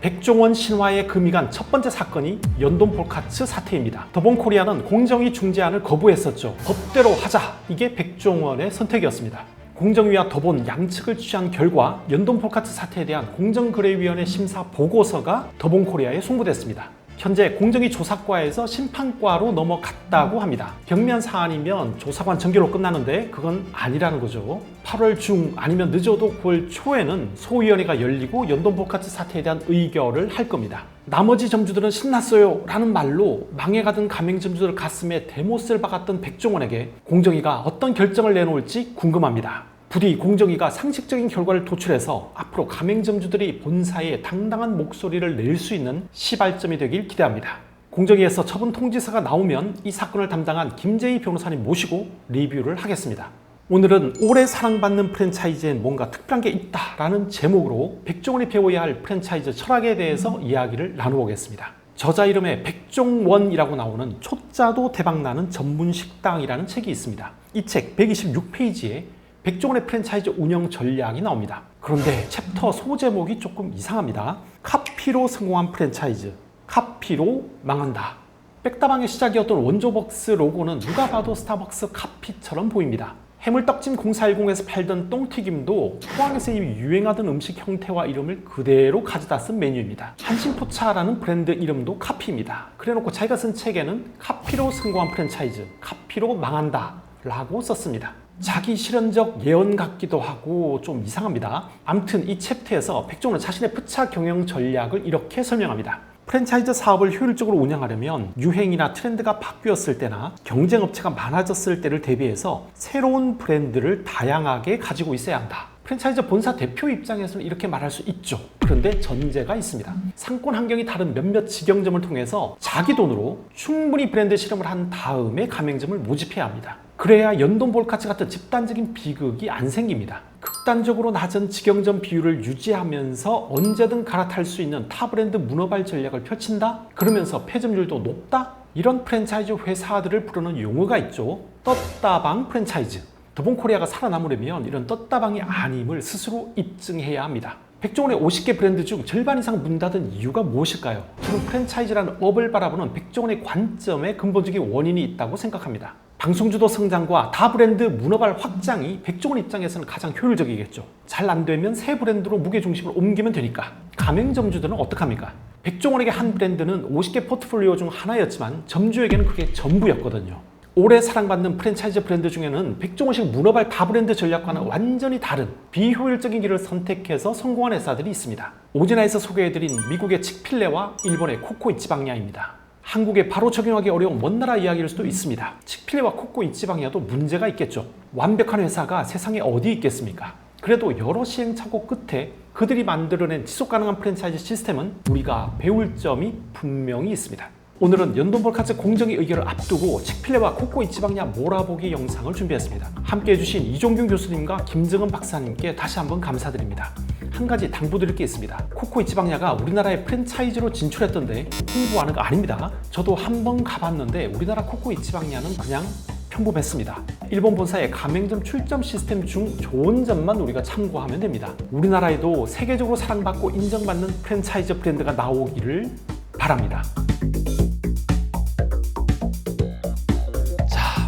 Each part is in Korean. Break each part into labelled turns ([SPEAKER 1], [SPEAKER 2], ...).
[SPEAKER 1] 백종원 신화의 금이 간 첫 번째 사건이 연돈 폴카츠 사태입니다. 더본코리아는 공정위 중재안을 거부했었죠. 법대로 하자, 이게 백종원의 선택이었습니다. 공정위와 더본 양측을 취한 결과 연돈 폴카츠 사태에 대한 공정거래위원회 심사 보고서가 더본코리아에 송부됐습니다. 현재 공정위 조사과에서 심판과로 넘어갔다고 합니다. 경미한 사안이면 조사관 전결로 끝나는데 그건 아니라는 거죠. 8월 중 아니면 늦어도 9월 초에는 소위원회가 열리고 연돈 폴카츠 사태에 대한 의결을 할 겁니다. 나머지 점주들은 신났어요 라는 말로 망해가던 가맹점주들 가슴에 대못을 박았던 백종원에게 공정위가 어떤 결정을 내놓을지 궁금합니다. 부디 공정위가 상식적인 결과를 도출해서 앞으로 가맹점주들이 본사에 당당한 목소리를 낼 수 있는 시발점이 되길 기대합니다. 공정위에서 처분 통지서가 나오면 이 사건을 담당한 김재희 변호사님 모시고 리뷰를 하겠습니다. 오늘은 오래 사랑받는 프랜차이즈엔 뭔가 특별한 게 있다라는 제목으로 백종원이 배워야 할 프랜차이즈 철학에 대해서 이야기를 나눠보겠습니다. 저자 이름에 백종원이라고 나오는 초짜도 대박나는 전문 식당이라는 책이 있습니다. 이 책 126페이지에 백종원의 프랜차이즈 운영 전략이 나옵니다. 그런데 챕터 소제목이 조금 이상합니다. 카피로 성공한 프랜차이즈, 카피로 망한다. 백다방의 시작이었던 원조벅스 로고는 누가 봐도 스타벅스 카피처럼 보입니다. 해물떡찜 0410에서 팔던 똥튀김도 포항에서 이미 유행하던 음식 형태와 이름을 그대로 가져다 쓴 메뉴입니다. 한신포차라는 브랜드 이름도 카피입니다. 그래놓고 자기가 쓴 책에는 카피로 성공한 프랜차이즈, 카피로 망한다 라고 썼습니다. 자기 실현적 예언 같기도 하고 좀 이상합니다. 아무튼 이 챕터에서 백종원은 자신의 포차 경영 전략을 이렇게 설명합니다. 프랜차이즈 사업을 효율적으로 운영하려면 유행이나 트렌드가 바뀌었을 때나 경쟁업체가 많아졌을 때를 대비해서 새로운 브랜드를 다양하게 가지고 있어야 한다. 프랜차이즈 본사 대표 입장에서는 이렇게 말할 수 있죠. 그런데 전제가 있습니다. 상권 환경이 다른 몇몇 직영점을 통해서 자기 돈으로 충분히 브랜드 실험을 한 다음에 가맹점을 모집해야 합니다. 그래야 연돈 폴카츠 같은 집단적인 비극이 안 생깁니다. 극단적으로 낮은 직영점 비율을 유지하면서 언제든 갈아탈 수 있는 타 브랜드 문어발 전략을 펼친다? 그러면서 폐점률도 높다? 이런 프랜차이즈 회사들을 부르는 용어가 있죠. 떴다방 프랜차이즈. 더본코리아가 살아남으려면 이런 떴다방이 아님을 스스로 입증해야 합니다. 백종원의 50개 브랜드 중 절반 이상 문 닫은 이유가 무엇일까요? 저는 프랜차이즈라는 업을 바라보는 백종원의 관점에 근본적인 원인이 있다고 생각합니다. 방송주도 성장과 다 브랜드 문어발 확장이 백종원 입장에서는 가장 효율적이겠죠. 잘 안 되면 새 브랜드로 무게중심을 옮기면 되니까. 가맹점주들은 어떡합니까? 백종원에게 한 브랜드는 50개 포트폴리오 중 하나였지만 점주에게는 그게 전부였거든요. 오래 사랑받는 프랜차이즈 브랜드 중에는 백종원식 문어발 다 브랜드 전략과는 완전히 다른 비효율적인 길을 선택해서 성공한 회사들이 있습니다. 오지나에서 소개해드린 미국의 칙필레와 일본의 코코 이치방야입니다. 한국에 바로 적용하기 어려운 먼 나라 이야기일 수도 있습니다. 칙필레와 코코 이치방야도 문제가 있겠죠. 완벽한 회사가 세상에 어디 있겠습니까? 그래도 여러 시행착오 끝에 그들이 만들어낸 지속가능한 프랜차이즈 시스템은 우리가 배울 점이 분명히 있습니다. 오늘은 연돈 폴카츠 공정위 의결을 앞두고 칙필레와 코코 이치방야 몰아보기 영상을 준비했습니다. 함께 해주신 이종균 교수님과 김정은 박사님께 다시 한번 감사드립니다. 한 가지 당부드릴 게 있습니다. 코코 이치방야가 우리나라의 프랜차이즈로 진출했던데 홍보하는 거 아닙니다. 저도 한번 가봤는데 우리나라 코코 이치방야는 그냥 평범했습니다. 일본 본사의 가맹점 출점 시스템 중 좋은 점만 우리가 참고하면 됩니다. 우리나라에도 세계적으로 사랑받고 인정받는 프랜차이즈 브랜드가 나오기를 바랍니다.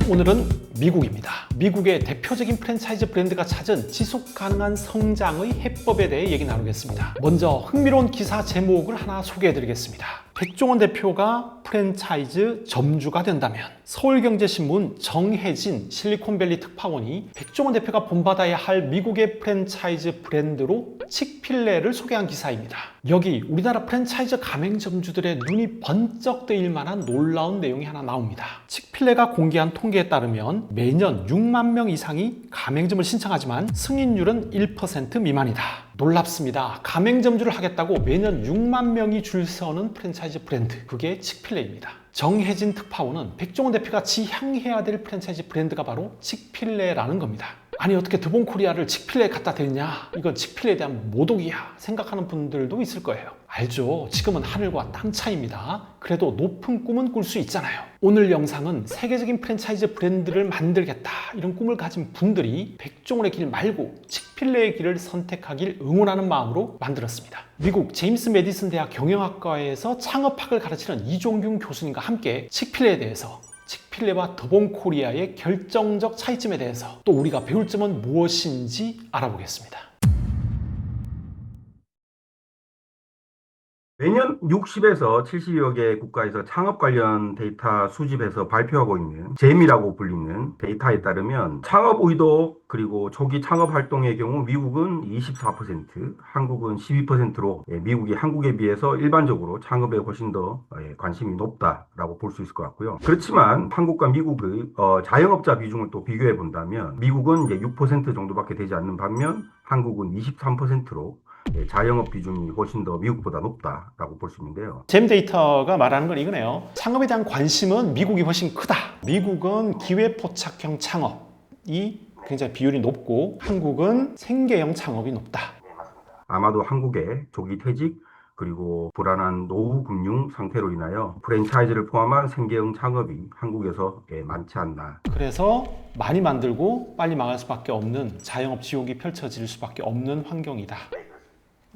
[SPEAKER 1] 오늘은 미국입니다. 미국의 대표적인 프랜차이즈 브랜드가 찾은 지속 가능한 성장의 해법에 대해 얘기 나누겠습니다. 먼저 흥미로운 기사 제목을 하나 소개해 드리겠습니다. 백종원 대표가 프랜차이즈 점주가 된다면. 서울경제신문 정혜진 실리콘밸리 특파원이 백종원 대표가 본받아야 할 미국의 프랜차이즈 브랜드로 칙필레를 소개한 기사입니다. 여기 우리나라 프랜차이즈 가맹점주들의 눈이 번쩍 뜨일 만한 놀라운 내용이 하나 나옵니다. 칙필레가 공개한 통계에 따르면 매년 6만 명 이상이 가맹점을 신청하지만 승인율은 1% 미만이다. 놀랍습니다. 가맹점주를 하겠다고 매년 6만 명이 줄 서는 프랜차이즈 브랜드, 그게 칙필레입니다. 정혜진 특파원은 백종원 대표가 지향해야 될 프랜차이즈 브랜드가 바로 칙필레라는 겁니다. 아니 어떻게 더본코리아를 칙필레에 갖다 대냐, 이건 칙필레에 대한 모독이야 생각하는 분들도 있을 거예요. 알죠. 지금은 하늘과 땅 차이입니다. 그래도 높은 꿈은 꿀 수 있잖아요. 오늘 영상은 세계적인 프랜차이즈 브랜드를 만들겠다 이런 꿈을 가진 분들이 백종원의 길 말고 칙필레의 길을 선택하길 응원하는 마음으로 만들었습니다. 미국 제임스 메디슨 대학 경영학과에서 창업학을 가르치는 이종균 교수님과 함께 칙필레에 대해서, 칙필레와 더본코리아의 결정적 차이점에 대해서, 또 우리가 배울 점은 무엇인지 알아보겠습니다.
[SPEAKER 2] 매년 60에서 70여 개 국가에서 창업 관련 데이터 수집해서 발표하고 있는 잼이라고 불리는 데이터에 따르면 창업 의도 그리고 초기 창업 활동의 경우 미국은 24%, 한국은 12%로 미국이 한국에 비해서 일반적으로 창업에 훨씬 더 관심이 높다라고 볼 수 있을 것 같고요. 그렇지만 한국과 미국의 자영업자 비중을 또 비교해 본다면 미국은 이제 6% 정도밖에 되지 않는 반면 한국은 23%로 자영업 비중이 훨씬 더 미국보다 높다라고 볼 수 있는데요.
[SPEAKER 1] 잼 데이터가 말하는 건 이거네요. 창업에 대한 관심은 미국이 훨씬 크다. 미국은 기회포착형 창업이 굉장히 비율이 높고 한국은 생계형 창업이 높다.
[SPEAKER 2] 아마도 한국의 조기 퇴직 그리고 불안한 노후 금융 상태로 인하여 프랜차이즈를 포함한 생계형 창업이 한국에서 많지 않나.
[SPEAKER 1] 그래서 많이 만들고 빨리 망할 수밖에 없는 자영업 지옥이 펼쳐질 수밖에 없는 환경이다.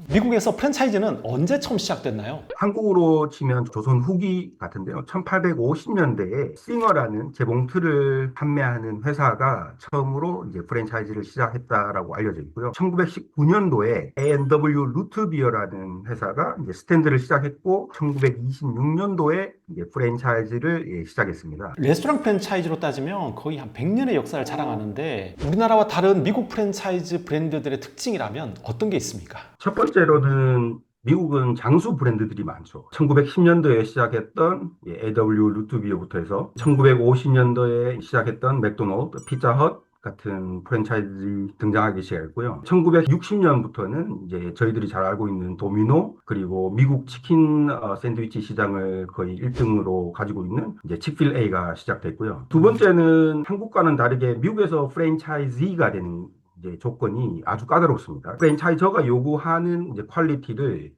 [SPEAKER 1] 미국에서 프랜차이즈는 언제 처음 시작됐나요?
[SPEAKER 2] 한국으로 치면 조선 후기 같은데요. 1850년대에 싱어라는 재봉틀을 판매하는 회사가 처음으로 이제 프랜차이즈를 시작했다라고 알려져 있고요. 1919년도에 A&W 루트비어라는 회사가 이제 스탠드를 시작했고 1926년도에 이제 프랜차이즈를 시작했습니다.
[SPEAKER 1] 레스토랑 프랜차이즈로 따지면 거의 한 100년의 역사를 자랑하는데 우리나라와 다른 미국 프랜차이즈 브랜드들의 특징이라면 어떤 게 있습니까?
[SPEAKER 2] 첫 번째로는 미국은 장수 브랜드들이 많죠. 1910년도에 시작했던 AW 루트비어부터 해서 1950년도에 시작했던 맥도날드, 피자헛 같은 프랜차이즈 등장하기 시작했고요. 1960년부터는 이제 저희들이 잘 알고 있는 도미노 그리고 미국 치킨 샌드위치 시장을 거의 1등으로 가지고 있는 이제 칙필에이가 시작됐고요. 두 번째는 한국과는 다르게 미국에서 프랜차이즈가 되는 이제 조건이 아주 까다롭습니다. 프랜차이저가 요구하는 이제 퀄리티를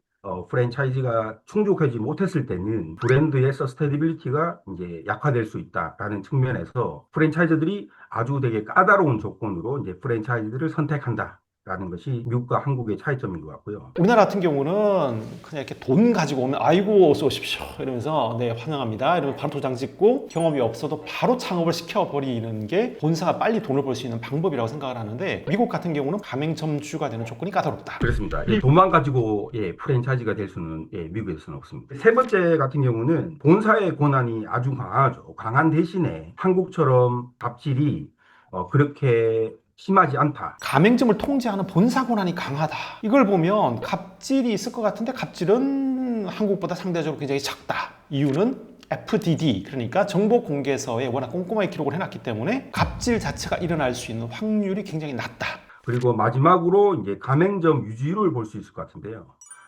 [SPEAKER 2] 프랜차이즈가 충족하지 못했을 때는 브랜드의 서스테이너빌리티가 이제 약화될 수 있다라는 측면에서 프랜차이즈들이 아주 되게 까다로운 조건으로 이제 프랜차이즈들을 선택한다. 라는 것이 미국과 한국의 차이점인 것 같고요.
[SPEAKER 1] 우리나라 같은 경우는 그냥 이렇게 돈 가지고 오면 아이고 어서 오십시오 이러면서 네 환영합니다 이러면 바로 도장 찍고 경험이 없어도 바로 창업을 시켜버리는 게 본사가 빨리 돈을 벌 수 있는 방법이라고 생각을 하는데 미국 같은 경우는 가맹점주가 되는 조건이 까다롭다.
[SPEAKER 2] 그렇습니다. 돈만 가지고 프랜차이즈가 될 수는 미국에서는 없습니다. 세 번째 같은 경우는 본사의 권한이 아주 강하죠. 강한 대신에 한국처럼 갑질이 그렇게 심하지 않다.
[SPEAKER 1] 가맹점을 통제하는 본사 권한이 강하다. 이걸 보면 갑질이 있을 것 같은데 갑질은 한국보다 상대적으로 굉장히 작다. 이유는 FDD, 그러니까 정보공개서에 워낙 꼼꼼하게 기록을 해놨기 때문에 갑질 자체가 일어날 수 있는 확률이 굉장히 낮다.
[SPEAKER 2] 그리고 마지막으로 이제 가맹점 유지율을 볼 수 있을 것 같은데요.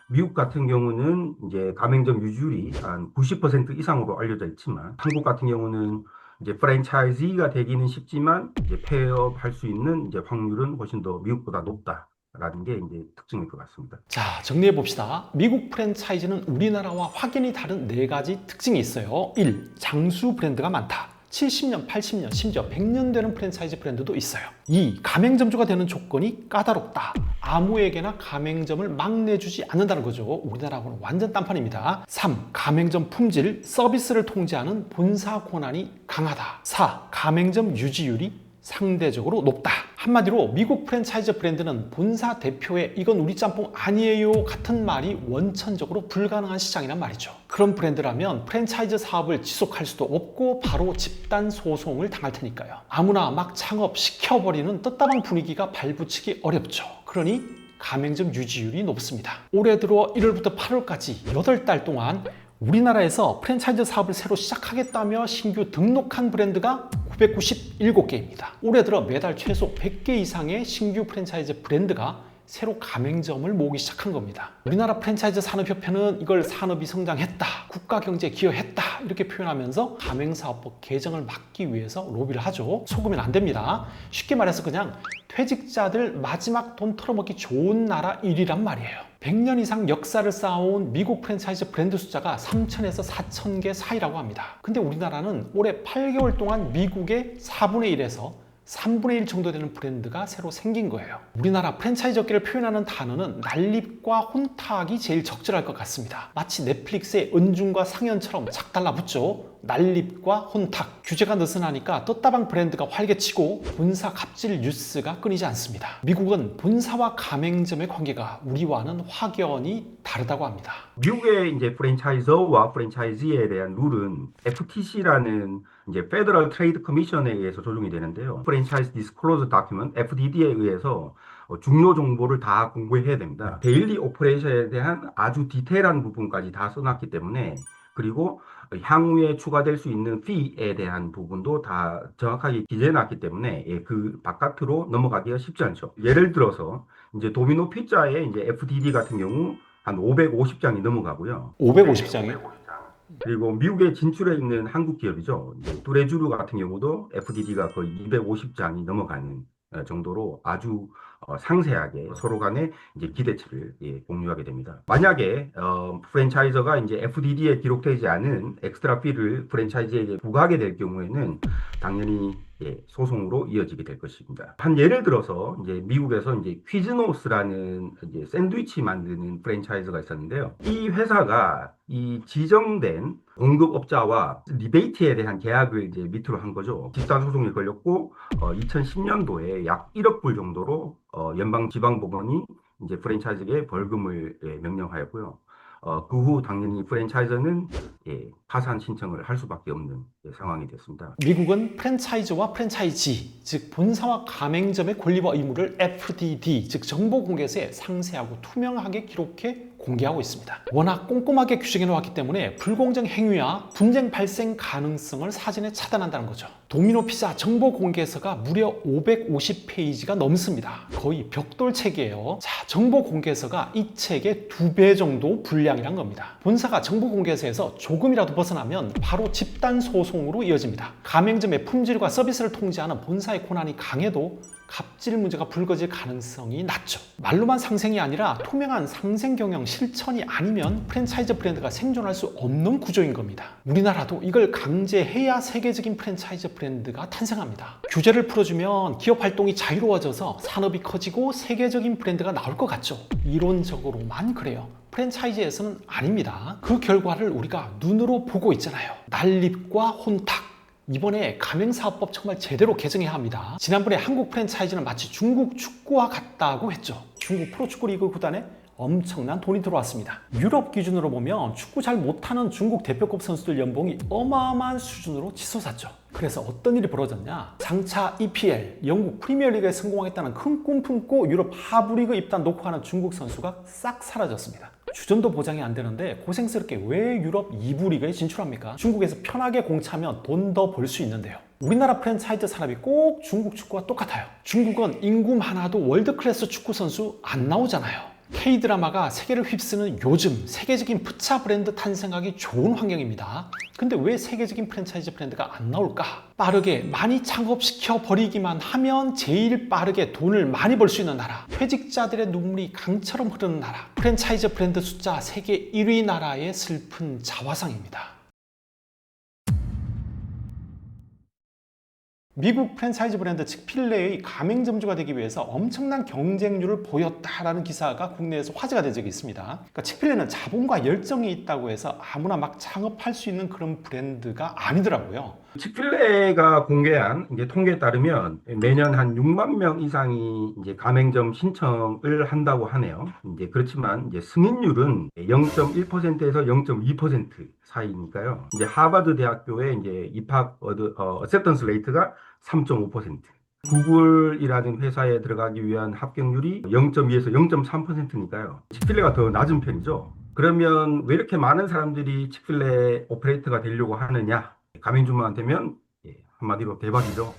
[SPEAKER 2] 미국 같은 경우는 이제 가맹점 유지율이 한 90% 이상으로 알려져 있지만 한국 같은 경우는 이제 프랜차이즈가 되기는 쉽지만 이제 폐업할 수 있는 이제 확률은 훨씬 더 미국보다 높다라는 게 이제 특징일 것 같습니다.
[SPEAKER 1] 자, 정리해 봅시다. 미국 프랜차이즈는 우리나라와 확연히 다른 4가지 특징이 있어요. 1. 장수 브랜드가 많다. 70년, 80년, 심지어 100년 되는 프랜차이즈 브랜드도 있어요. 2. 가맹점주가 되는 조건이 까다롭다. 아무에게나 가맹점을 막 내주지 않는다는 거죠. 우리나라하고는 완전 딴판입니다. 3. 가맹점 품질, 서비스를 통제하는 본사 권한이 강하다. 4. 가맹점 유지율이 상대적으로 높다. 한마디로 미국 프랜차이즈 브랜드는 본사 대표의 이건 우리 짬뽕 아니에요 같은 말이 원천적으로 불가능한 시장이란 말이죠. 그런 브랜드라면 프랜차이즈 사업을 지속할 수도 없고 바로 집단 소송을 당할 테니까요. 아무나 막 창업시켜버리는 떴다방 분위기가 발붙이기 어렵죠. 그러니 가맹점 유지율이 높습니다. 올해 들어 1월부터 8월까지 8달 동안 우리나라에서 프랜차이즈 사업을 새로 시작하겠다며 신규 등록한 브랜드가 997개입니다. 올해 들어 매달 최소 100개 이상의 신규 프랜차이즈 브랜드가 새로 가맹점을 모으기 시작한 겁니다. 우리나라 프랜차이즈 산업협회는 이걸 산업이 성장했다, 국가 경제에 기여했다 이렇게 표현하면서 가맹사업법 개정을 막기 위해서 로비를 하죠. 속으면 안 됩니다. 쉽게 말해서 그냥 퇴직자들 마지막 돈 털어먹기 좋은 나라 1위란 말이에요. 100년 이상 역사를 쌓아온 미국 프랜차이즈 브랜드 숫자가 3,000에서 4,000개 사이라고 합니다. 근데 우리나라는 올해 8개월 동안 미국의 4분의 1에서 3분의 1 정도 되는 브랜드가 새로 생긴 거예요. 우리나라 프랜차이즈 업계를 표현하는 단어는 난립과 혼탁이 제일 적절할 것 같습니다. 마치 넷플릭스의 은중과 상연처럼 착 달라붙죠. 난립과 혼탁. 규제가 느슨하니까 떴다방 브랜드가 활개치고 본사 갑질 뉴스가 끊이지 않습니다. 미국은 본사와 가맹점의 관계가 우리와는 확연히 다르다고 합니다.
[SPEAKER 2] 미국의 이제 프랜차이저와 프랜차이즈에 대한 룰은 FTC라는 이제 Federal Trade Commission에 의해서 조정이 되는데요. Franchise Disclosure Document (FDD에) 의해서 중요 정보를 다 공개해야 됩니다. 데일리 오퍼레이션에 대한 아주 디테일한 부분까지 다 써놨기 때문에, 그리고 향후에 추가될 수 있는 fee에 대한 부분도 다 정확하게 기재해놨기 때문에 그 바깥으로 넘어가기가 쉽지 않죠. 예를 들어서 이제 도미노 피자의 이제 FDD 같은 경우 한 550장이 넘어가고요.
[SPEAKER 1] 550장이요?
[SPEAKER 2] 그리고 미국에 진출해 있는 한국 기업이죠. 이제 뚜레쥬르 같은 경우도 FDD가 거의 250장이 넘어가는 정도로 아주 상세하게 서로 간의 이제 기대치를 공유하게 됩니다. 만약에 프랜차이저가 이제 FDD에 기록되지 않은 엑스트라 피를 프랜차이즈에게 부과하게 될 경우에는 당연히 소송으로 이어지게 될 것입니다. 한 예를 들어서 이제 미국에서 이제 퀴즈노스라는 이제 샌드위치 만드는 프랜차이즈가 있었는데요. 이 회사가 이 지정된 공급업자와 리베이트에 대한 계약을 이제 밑으로 한 거죠. 집단 소송이 걸렸고 2010년도에 약 1억 불 정도로 연방지방법원이 이제 프랜차이즈에게 벌금을 명령하였고요. 그 후 당연히 프랜차이저는 파산 신청을 할 수밖에 없는 상황이 됐습니다.
[SPEAKER 1] 미국은 프랜차이즈와 프랜차이지, 즉 본사와 가맹점의 권리와 의무를 FDD, 즉 정보공개서에 상세하고 투명하게 기록해 공개하고 있습니다. 워낙 꼼꼼하게 규정해 놓았기 때문에 불공정 행위와 분쟁 발생 가능성을 사전에 차단한다는 거죠. 도미노 피자 정보 공개서가 무려 550페이지가 넘습니다. 거의 벽돌책이에요. 자, 정보 공개서가 이 책의 2배 정도 분량이란 겁니다. 본사가 정보 공개서에서 조금이라도 벗어나면 바로 집단 소송으로 이어집니다. 가맹점의 품질과 서비스를 통제하는 본사의 권한이 강해도 갑질 문제가 불거질 가능성이 낮죠. 말로만 상생이 아니라 투명한 상생 경영 실천이 아니면 프랜차이즈 브랜드가 생존할 수 없는 구조인 겁니다. 우리나라도 이걸 강제해야 세계적인 프랜차이즈 브랜드가 탄생합니다. 규제를 풀어주면 기업 활동이 자유로워져서 산업이 커지고 세계적인 브랜드가 나올 것 같죠. 이론적으로만 그래요. 프랜차이즈에서는 아닙니다. 그 결과를 우리가 눈으로 보고 있잖아요. 난립과 혼탁. 이번에 가맹사업법 정말 제대로 개정해야 합니다. 지난번에 한국 프랜차이즈는 마치 중국 축구와 같다고 했죠. 중국 프로축구 리그 구단에 엄청난 돈이 들어왔습니다. 유럽 기준으로 보면 축구 잘 못하는 중국 대표급 선수들 연봉이 어마어마한 수준으로 치솟았죠. 그래서 어떤 일이 벌어졌냐? 장차 EPL, 영국 프리미어리그에 성공하겠다는 큰 꿈 품고 유럽 하부리그 입단 녹화하는 중국 선수가 싹 사라졌습니다. 주전도 보장이 안 되는데 고생스럽게 왜 유럽 2부 리그에 진출합니까? 중국에서 편하게 공차면 돈 더 벌 수 있는데요. 우리나라 프랜차이즈 산업이 꼭 중국 축구와 똑같아요. 중국은 인구 많아도 월드클래스 축구 선수 안 나오잖아요. K드라마가 세계를 휩쓰는 요즘 세계적인 푸차 브랜드 탄생하기 좋은 환경입니다. 근데 왜 세계적인 프랜차이즈 브랜드가 안 나올까? 빠르게 많이 창업시켜 버리기만 하면 제일 빠르게 돈을 많이 벌 수 있는 나라, 퇴직자들의 눈물이 강처럼 흐르는 나라, 프랜차이즈 브랜드 숫자 세계 1위 나라의 슬픈 자화상입니다. 미국 프랜차이즈 브랜드 칙필레의 가맹점주가 되기 위해서 엄청난 경쟁률을 보였다라는 기사가 국내에서 화제가 된 적이 있습니다. 그러니까 칙필레는 자본과 열정이 있다고 해서 아무나 막 창업할 수 있는 그런 브랜드가 아니더라고요.
[SPEAKER 2] 칙필레가 공개한 이제 통계에 따르면 매년 한 6만 명 이상이 이제 가맹점 신청을 한다고 하네요. 이제 그렇지만 이제 승인율은 0.1%에서 0.2% 사이니까요. 이제 하버드 대학교의 이제 입학 어셉턴스 레이트가 3.5%. 구글이라는 회사에 들어가기 위한 합격률이 0.2에서 0.3%니까요. 칙필레가 더 낮은 편이죠. 그러면 왜 이렇게 많은 사람들이 칙필레 오퍼레이터가 되려고 하느냐? 가맹점만 되면 한마디로 대박이죠.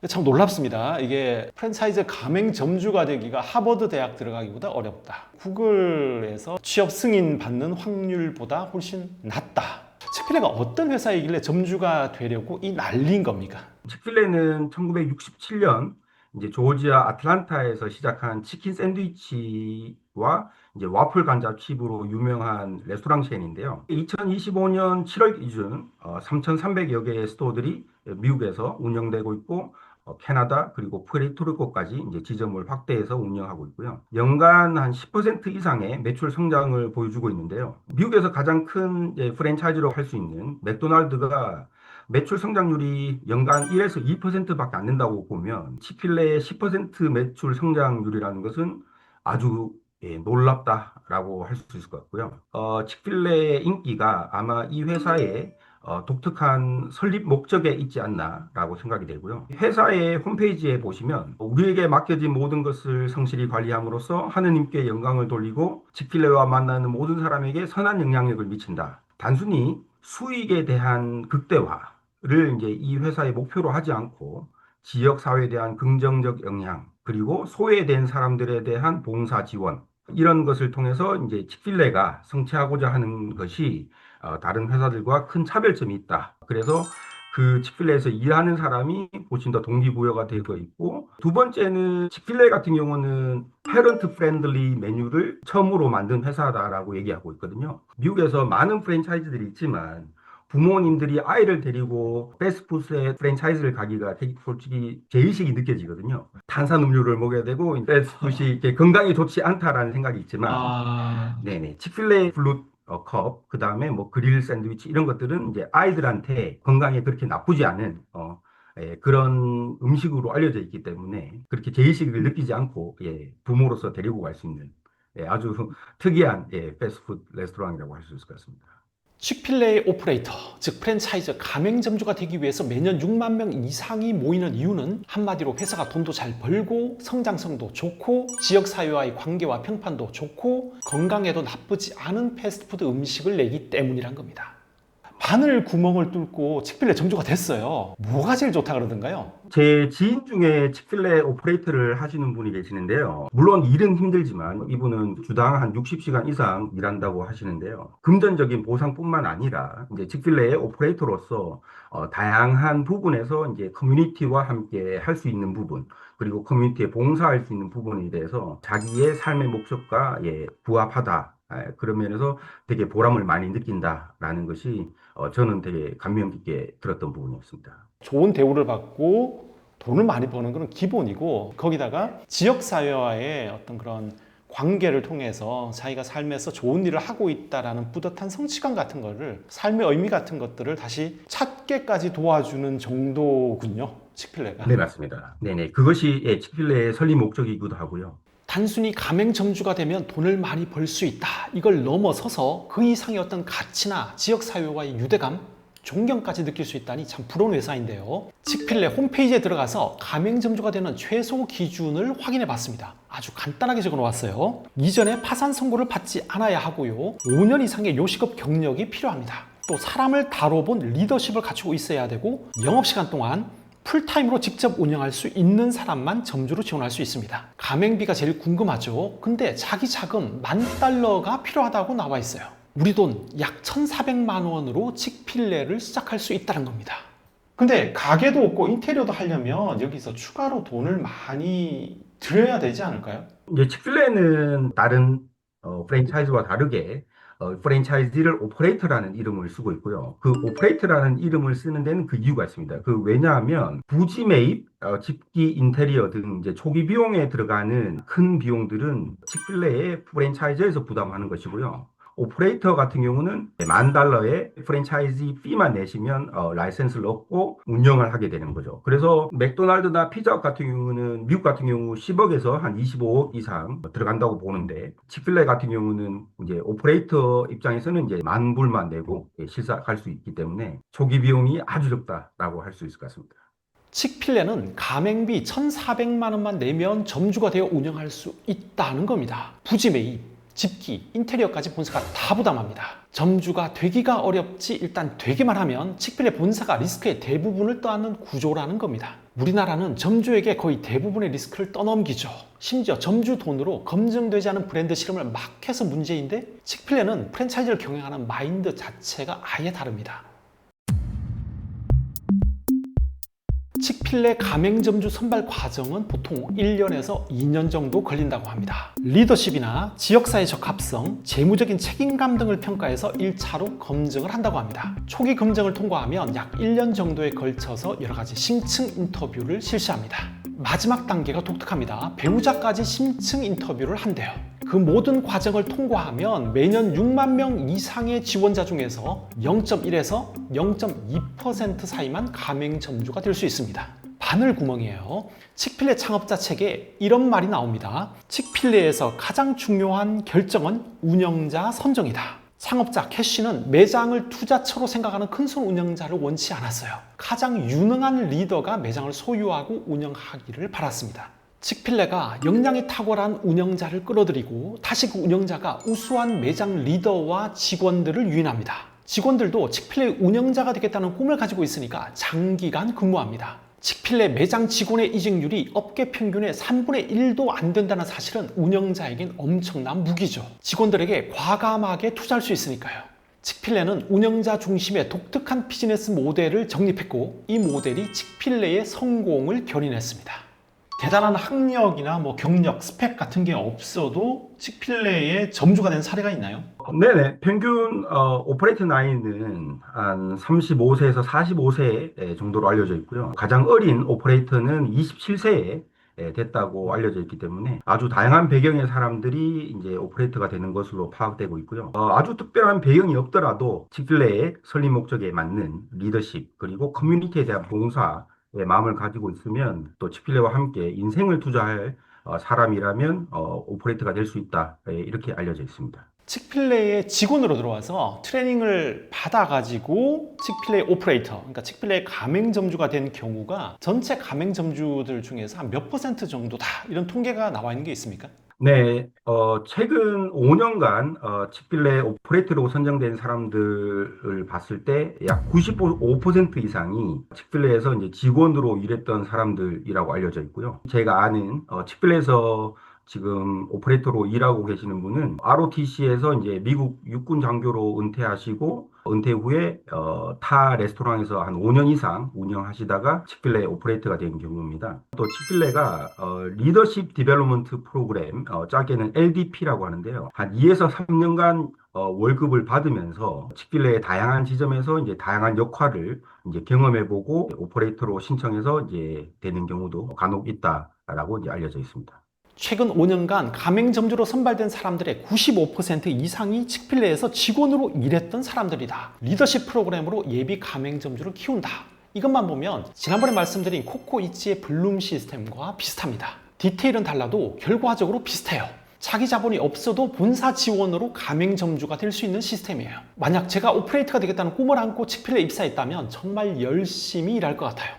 [SPEAKER 1] 참 놀랍습니다. 이게 프랜차이즈 가맹점주가 되기가 하버드 대학 들어가기보다 어렵다. 구글에서 취업 승인 받는 확률보다 훨씬 낮다. 칙필레가 어떤 회사이길래 점주가 되려고 이 난리인 겁니까?
[SPEAKER 2] 칙필레는 1967년 이제 조지아 아틀란타에서 시작한 치킨 샌드위치와 이제 와플 감자칩으로 유명한 레스토랑 체인인데요. 2025년 7월 기준 3,300여 개의 스토어들이 미국에서 운영되고 있고 캐나다 그리고 푸에르토리코까지 이제 지점을 확대해서 운영하고 있고요. 연간 한 10% 이상의 매출 성장을 보여주고 있는데요. 미국에서 가장 큰 프랜차이즈로 할 수 있는 맥도날드가 매출 성장률이 연간 1에서 2%밖에 안 된다고 보면 치필레의 10% 매출 성장률이라는 것은 아주 놀랍다라고 할 수 있을 것 같고요. 치필레의 인기가 아마 이 회사의 독특한 설립 목적에 있지 않나라고 생각이 되고요. 회사의 홈페이지에 보시면 우리에게 맡겨진 모든 것을 성실히 관리함으로써 하느님께 영광을 돌리고 치필레와 만나는 모든 사람에게 선한 영향력을 미친다. 단순히 수익에 대한 극대화를 이제 이 회사의 목표로 하지 않고 지역 사회에 대한 긍정적 영향, 그리고 소외된 사람들에 대한 봉사 지원, 이런 것을 통해서 이제 치필레가 성취하고자 하는 것이 다른 회사들과 큰 차별점이 있다. 그래서 그 치필레에서 일하는 사람이 훨씬 더 동기부여가 되고 있고, 두 번째는 치필레 같은 경우는 패런트 프렌들리 메뉴를 처음으로 만든 회사다라고 얘기하고 있거든요. 미국에서 많은 프랜차이즈들이 있지만 부모님들이 아이를 데리고 패스트푸드의 프랜차이즈를 가기가 되게 솔직히 제의식이 느껴지거든요. 탄산음료를 먹여야 되고 패스트푸드이 이렇게 건강에 좋지 않다라는 생각이 있지만 네네. 치필레 블루 컵, 그 다음에 뭐 그릴 샌드위치 이런 것들은 이제 아이들한테 건강에 그렇게 나쁘지 않은 그런 음식으로 알려져 있기 때문에 그렇게 제의식을 느끼지 않고 부모로서 데리고 갈 수 있는 아주 특이한 패스트푸드 레스토랑이라고 할 수 있을 것 같습니다.
[SPEAKER 1] 치필레의 오퍼레이터, 즉 프랜차이즈 가맹점주가 되기 위해서 매년 6만 명 이상이 모이는 이유는 한마디로 회사가 돈도 잘 벌고 성장성도 좋고 지역사회와의 관계와 평판도 좋고 건강에도 나쁘지 않은 패스트푸드 음식을 내기 때문이란 겁니다. 바늘 구멍을 뚫고 치필레 점주가 됐어요. 뭐가 제일 좋다 그러던가요?
[SPEAKER 2] 제 지인 중에 치필레 오퍼레이터를 하시는 분이 계시는데요. 물론 일은 힘들지만 이분은 주당 한 60시간 이상 일한다고 하시는데요. 금전적인 보상뿐만 아니라 이제 치필레의 오퍼레이터로서 다양한 부분에서 이제 커뮤니티와 함께 할 수 있는 부분, 그리고 커뮤니티에 봉사할 수 있는 부분에 대해서 자기의 삶의 목적과 부합하다. 그런 면에서 되게 보람을 많이 느낀다라는 것이 저는 되게 감명 깊게 들었던 부분이었습니다.
[SPEAKER 1] 좋은 대우를 받고 돈을 많이 버는 건 기본이고 거기다가 지역사회와의 어떤 그런 관계를 통해서 자기가 삶에서 좋은 일을 하고 있다라는 뿌듯한 성취감 같은 거를 삶의 의미 같은 것들을 다시 찾게까지 도와주는 정도군요. 치필레가.
[SPEAKER 2] 네, 맞습니다. 네네. 그것이 치필레의 설립 목적이기도 하고요.
[SPEAKER 1] 단순히 가맹점주가 되면 돈을 많이 벌 수 있다. 이걸 넘어서서 그 이상의 어떤 가치나 지역사회와의 유대감, 존경까지 느낄 수 있다니 참 부러운 회사인데요. 치필레 홈페이지에 들어가서 가맹점주가 되는 최소 기준을 확인해 봤습니다. 아주 간단하게 적어 놓았어요. 이전에 파산 선고를 받지 않아야 하고요. 5년 이상의 요식업 경력이 필요합니다. 또 사람을 다뤄본 리더십을 갖추고 있어야 되고 영업시간 동안 풀타임으로 직접 운영할 수 있는 사람만 점주로 지원할 수 있습니다. 가맹비가 제일 궁금하죠. 근데 자기 자금 $10,000가 필요하다고 나와 있어요. 우리 돈 약 1,400만 원으로 치필레를 시작할 수 있다는 겁니다. 근데 가게도 없고 인테리어도 하려면 여기서 추가로 돈을 많이 들여야 되지 않을까요?
[SPEAKER 2] 이제 치필레는 다른 프랜차이즈와 다르게 프랜차이즈를 오퍼레이터라는 이름을 쓰고 있고요. 그 오퍼레이터라는 이름을 쓰는 데는 그 이유가 있습니다. 왜냐하면 부지 매입, 집기 인테리어 등 이제 초기 비용에 들어가는 큰 비용들은 치필레의 프랜차이즈에서 부담하는 것이고요. 오퍼레이터 같은 경우는 $10,000의 프랜차이즈 피만 내시면 라이센스를 얻고 운영을 하게 되는 거죠. 그래서 맥도날드나 피자헛 같은 경우는 미국 같은 경우 10억에서 한 25억 이상 들어간다고 보는데 치필레 같은 경우는 이제 오퍼레이터 입장에서는 이제 $10,000불만 내고 시작할 수 있기 때문에 초기 비용이 아주 적다라고 할 수 있을 것 같습니다.
[SPEAKER 1] 치필레는 가맹비 1,400만 원만 내면 점주가 되어 운영할 수 있다는 겁니다. 부지 매입, 집기, 인테리어까지 본사가 다 부담합니다. 점주가 되기가 어렵지 일단 되기만 하면 치필레 본사가 리스크의 대부분을 떠안는 구조라는 겁니다. 우리나라는 점주에게 거의 대부분의 리스크를 떠넘기죠. 심지어 점주 돈으로 검증되지 않은 브랜드 실험을 막 해서 문제인데 치필레는 프랜차이즈를 경영하는 마인드 자체가 아예 다릅니다. 칙필레 가맹점주 선발 과정은 보통 1년에서 2년 정도 걸린다고 합니다. 리더십이나 지역사회 적합성, 재무적인 책임감 등을 평가해서 1차로 검증을 한다고 합니다. 초기 검증을 통과하면 약 1년 정도에 걸쳐서 여러 가지 심층 인터뷰를 실시합니다. 마지막 단계가 독특합니다. 배우자까지 심층 인터뷰를 한대요. 그 모든 과정을 통과하면 매년 6만 명 이상의 지원자 중에서 0.1에서 0.2% 사이만 가맹점주가 될 수 있습니다. 바늘구멍이에요. 칙필레 창업자 책에 이런 말이 나옵니다. 칙필레에서 가장 중요한 결정은 운영자 선정이다. 창업자 캐시는 매장을 투자처로 생각하는 큰손 운영자를 원치 않았어요. 가장 유능한 리더가 매장을 소유하고 운영하기를 바랐습니다. 칙필레가 역량이 탁월한 운영자를 끌어들이고 다시 그 운영자가 우수한 매장 리더와 직원들을 유인합니다. 직원들도 칙필레 운영자가 되겠다는 꿈을 가지고 있으니까 장기간 근무합니다. 칙필레 매장 직원의 이직률이 업계 평균의 3분의 1도 안 된다는 사실은 운영자에겐 엄청난 무기죠. 직원들에게 과감하게 투자할 수 있으니까요. 칙필레는 운영자 중심의 독특한 비즈니스 모델을 정립했고 이 모델이 칙필레의 성공을 견인했습니다. 대단한 학력이나 경력, 스펙 같은 게 없어도 칙필레의 점주가 된 사례가 있나요?
[SPEAKER 2] 네네. 평균 오퍼레이트 나이는 한 35세에서 45세 정도로 알려져 있고요. 가장 어린 오퍼레이터는 27세에 됐다고 알려져 있기 때문에 아주 다양한 배경의 사람들이 이제 오퍼레이터가 되는 것으로 파악되고 있고요. 아주 특별한 배경이 없더라도 칙필레의 설립 목적에 맞는 리더십 그리고 커뮤니티에 대한 봉사의 마음을 가지고 있으면 또 칙필레와 함께 인생을 투자할 사람이라면 오퍼레이터가 될 수 있다. 이렇게 알려져 있습니다.
[SPEAKER 1] 칙필레의 직원으로 들어와서 트레이닝을 받아가지고 칙필레 오퍼레이터, 그러니까 칙필레 가맹점주가 된 경우가 전체 가맹점주들 중에서 한 몇 퍼센트 정도다 이런 통계가 나와 있는 게 있습니까?
[SPEAKER 2] 네, 최근 5년간 칙필레 오퍼레이터로 선정된 사람들을 봤을 때 약 95% 이상이 칙필레에서 이제 직원으로 일했던 사람들이라고 알려져 있고요. 제가 아는 칙필레에서 지금 오퍼레이터로 일하고 계시는 분은 ROTC에서 이제 미국 육군 장교로 은퇴하시고 은퇴 후에 타 레스토랑에서 한 5년 이상 운영하시다가 칙필레 오퍼레이터가 된 경우입니다. 또 칙필레가 리더십 디벨롭먼트 프로그램, 짧게는 LDP라고 하는데요. 한 2에서 3년간 월급을 받으면서 칙필레의 다양한 지점에서 이제 다양한 역할을 이제 경험해보고 오퍼레이터로 신청해서 이제 되는 경우도 간혹 있다라고 이제 알려져 있습니다.
[SPEAKER 1] 최근 5년간 가맹점주로 선발된 사람들의 95% 이상이 칙필레에서 직원으로 일했던 사람들이다. 리더십 프로그램으로 예비 가맹점주를 키운다. 이것만 보면 지난번에 말씀드린 코코이치의 블룸 시스템과 비슷합니다. 디테일은 달라도 결과적으로 비슷해요. 자기 자본이 없어도 본사 지원으로 가맹점주가 될 수 있는 시스템이에요. 만약 제가 오퍼레이터가 되겠다는 꿈을 안고 칙필레에 입사했다면 정말 열심히 일할 것 같아요.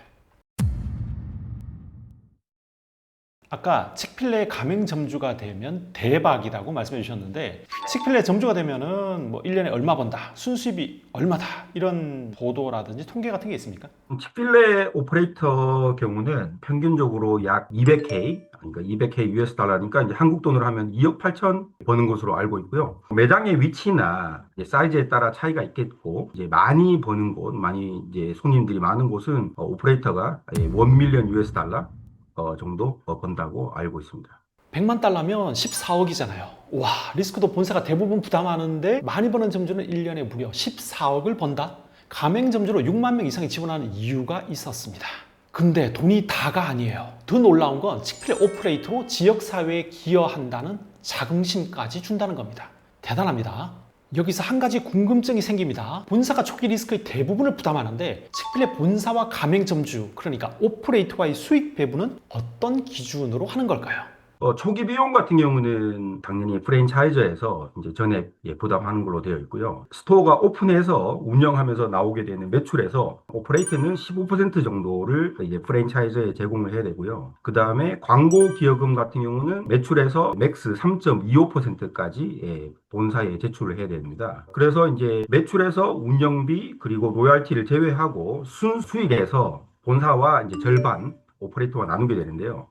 [SPEAKER 1] 아까 칙필레 가맹점주가 되면 대박이라고 말씀해 주셨는데 칙필레 점주가 되면은 1년에 얼마 번다, 순수입이 얼마다 이런 보도라든지 통계 같은 게 있습니까?
[SPEAKER 2] 칙필레 오퍼레이터 경우는 평균적으로 약 200K, 그러니까 200K US 달러니까 이제 한국 돈으로 하면 2억 8천 버는 것으로 알고 있고요. 매장의 위치나 이제 사이즈에 따라 차이가 있겠고, 이제 많이 버는 곳, 많이 이제 손님들이 많은 곳은 오퍼레이터가 1 밀리언 US 달러 정도 번다고 알고 있습니다.
[SPEAKER 1] 100만 달러면 14억이잖아요. 와, 리스크도 본사가 대부분 부담하는데 많이 버는 점주는 1년에 무려 14억을 번다? 가맹점주로 6만 명 이상이 지원하는 이유가 있었습니다. 근데 돈이 다가 아니에요. 더 놀라운 건 칙필레 오퍼레이터로 지역사회에 기여한다는 자긍심까지 준다는 겁니다. 대단합니다. 여기서 한 가지 궁금증이 생깁니다. 본사가 초기 리스크의 대부분을 부담하는데 칙필레 본사와 가맹점주, 그러니까 오퍼레이터와의 수익 배분은 어떤 기준으로 하는 걸까요?
[SPEAKER 2] 초기 비용 같은 경우는 당연히 프랜차이저에서 이제 전액 부담하는 걸로 되어 있고요. 스토어가 오픈해서 운영하면서 나오게 되는 매출에서 오퍼레이터는 15% 정도를 이제 프랜차이저에 제공을 해야 되고요. 그 다음에 광고 기여금 같은 경우는 매출에서 맥스 3.25%까지 본사에 제출을 해야 됩니다. 그래서 이제 매출에서 운영비 그리고 로열티를 제외하고 순수익에서 본사와 이제 절반 오퍼레이터와 나누게 되는데요.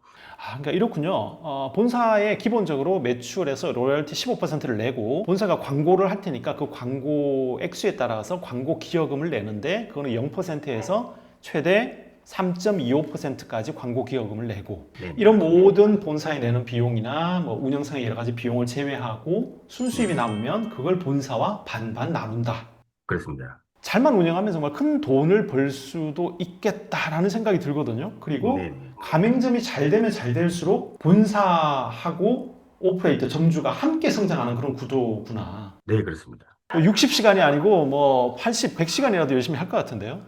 [SPEAKER 1] 그러니까 이렇군요. 본사에 기본적으로 매출에서 로열티 15%를 내고 본사가 광고를 할 테니까 그 광고 액수에 따라서 광고 기여금을 내는데 그거는 0%에서 최대 3.25%까지 광고 기여금을 내고
[SPEAKER 2] 네.
[SPEAKER 1] 이런 모든 본사에 내는 비용이나 뭐 운영상의 여러 가지 비용을 제외하고 순수입이 남으면 그걸 본사와 반반 나눈다.
[SPEAKER 2] 그렇습니다.
[SPEAKER 1] 잘만 운영하면 정말 큰 돈을 벌 수도 있겠다라는 생각이 들거든요. 그리고
[SPEAKER 2] 네.
[SPEAKER 1] 가맹점이 잘 되면 잘 될수록 본사하고 오퍼레이터, 점주가 함께 성장하는 그런 구도구나.
[SPEAKER 2] 네, 그렇습니다.
[SPEAKER 1] 60시간이 아니고 뭐 80, 100시간이라도 열심히 할 것 같은데요.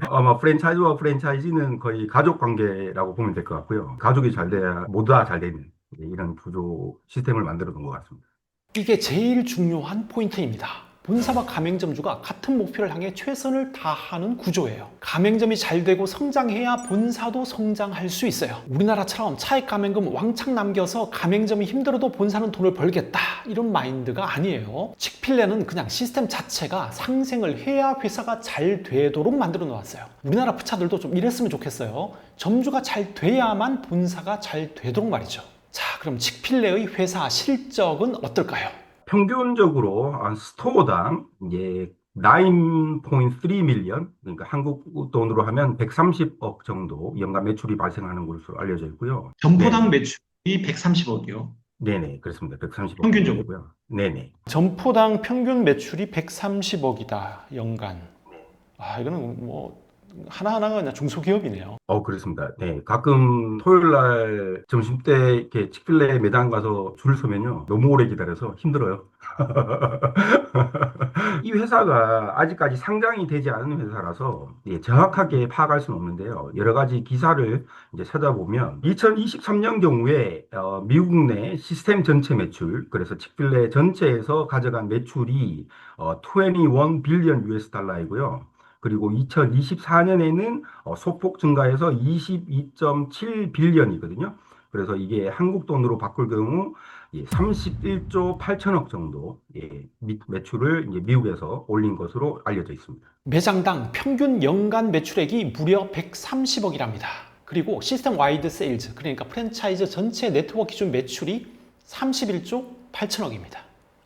[SPEAKER 2] 아마 프랜차이즈와 프랜차이즈는 거의 가족 관계라고 보면 될 것 같고요. 가족이 잘 돼야 모두 다 잘 되는 이런 구조 시스템을 만들어 놓은 것 같습니다.
[SPEAKER 1] 이게 제일 중요한 포인트입니다. 본사와 가맹점주가 같은 목표를 향해 최선을 다하는 구조예요. 가맹점이 잘 되고 성장해야 본사도 성장할 수 있어요. 우리나라처럼 차액 가맹금 왕창 남겨서 가맹점이 힘들어도 본사는 돈을 벌겠다 이런 마인드가 아니에요. 칙필레는 그냥 시스템 자체가 상생을 해야 회사가 잘 되도록 만들어 놓았어요. 우리나라 푸차들도 좀 이랬으면 좋겠어요. 점주가 잘 돼야만 본사가 잘 되도록 말이죠. 자, 그럼 칙필레의 회사 실적은 어떨까요?
[SPEAKER 2] 평균적으로 스토어당 이제 9.3 밀리언, 그러니까 한국 돈으로 하면 130억 정도 연간 매출이 발생하는 것으로 알려져 있고요.
[SPEAKER 3] 점포당
[SPEAKER 2] 네네.
[SPEAKER 3] 매출이 130억이요.
[SPEAKER 2] 네네, 그렇습니다. 130억
[SPEAKER 3] 평균적으로.
[SPEAKER 2] 정도고요. 네네.
[SPEAKER 1] 점포당 평균 매출이 130억이다, 연간. 아, 이거는 뭐 하나하나가 그냥 중소기업이네요.
[SPEAKER 2] 그렇습니다. 네, 가끔 토요일 날 점심 때 이렇게 치필레 매장 가서 줄 서면요. 너무 오래 기다려서 힘들어요. 이 회사가 아직까지 상장이 되지 않은 회사라서 정확하게 파악할 수는 없는데요. 여러 가지 기사를 이제 찾아보면 2023년 경우에 미국 내 시스템 전체 매출, 그래서 치필레 전체에서 가져간 매출이 21 빌리언 US 달러이고요. 그리고 2024년에는 소폭 증가해서 22.7 빌리언이거든요. 그래서 이게 한국 돈으로 바꿀 경우 31조 8천억 정도 매출을 이제 미국에서 올린 것으로 알려져 있습니다.
[SPEAKER 1] 매장당 평균 연간 매출액이 무려 130억이랍니다. 그리고 시스템 와이드 세일즈, 그러니까 프랜차이즈 전체 네트워크 기준 매출이 31조 8천억입니다.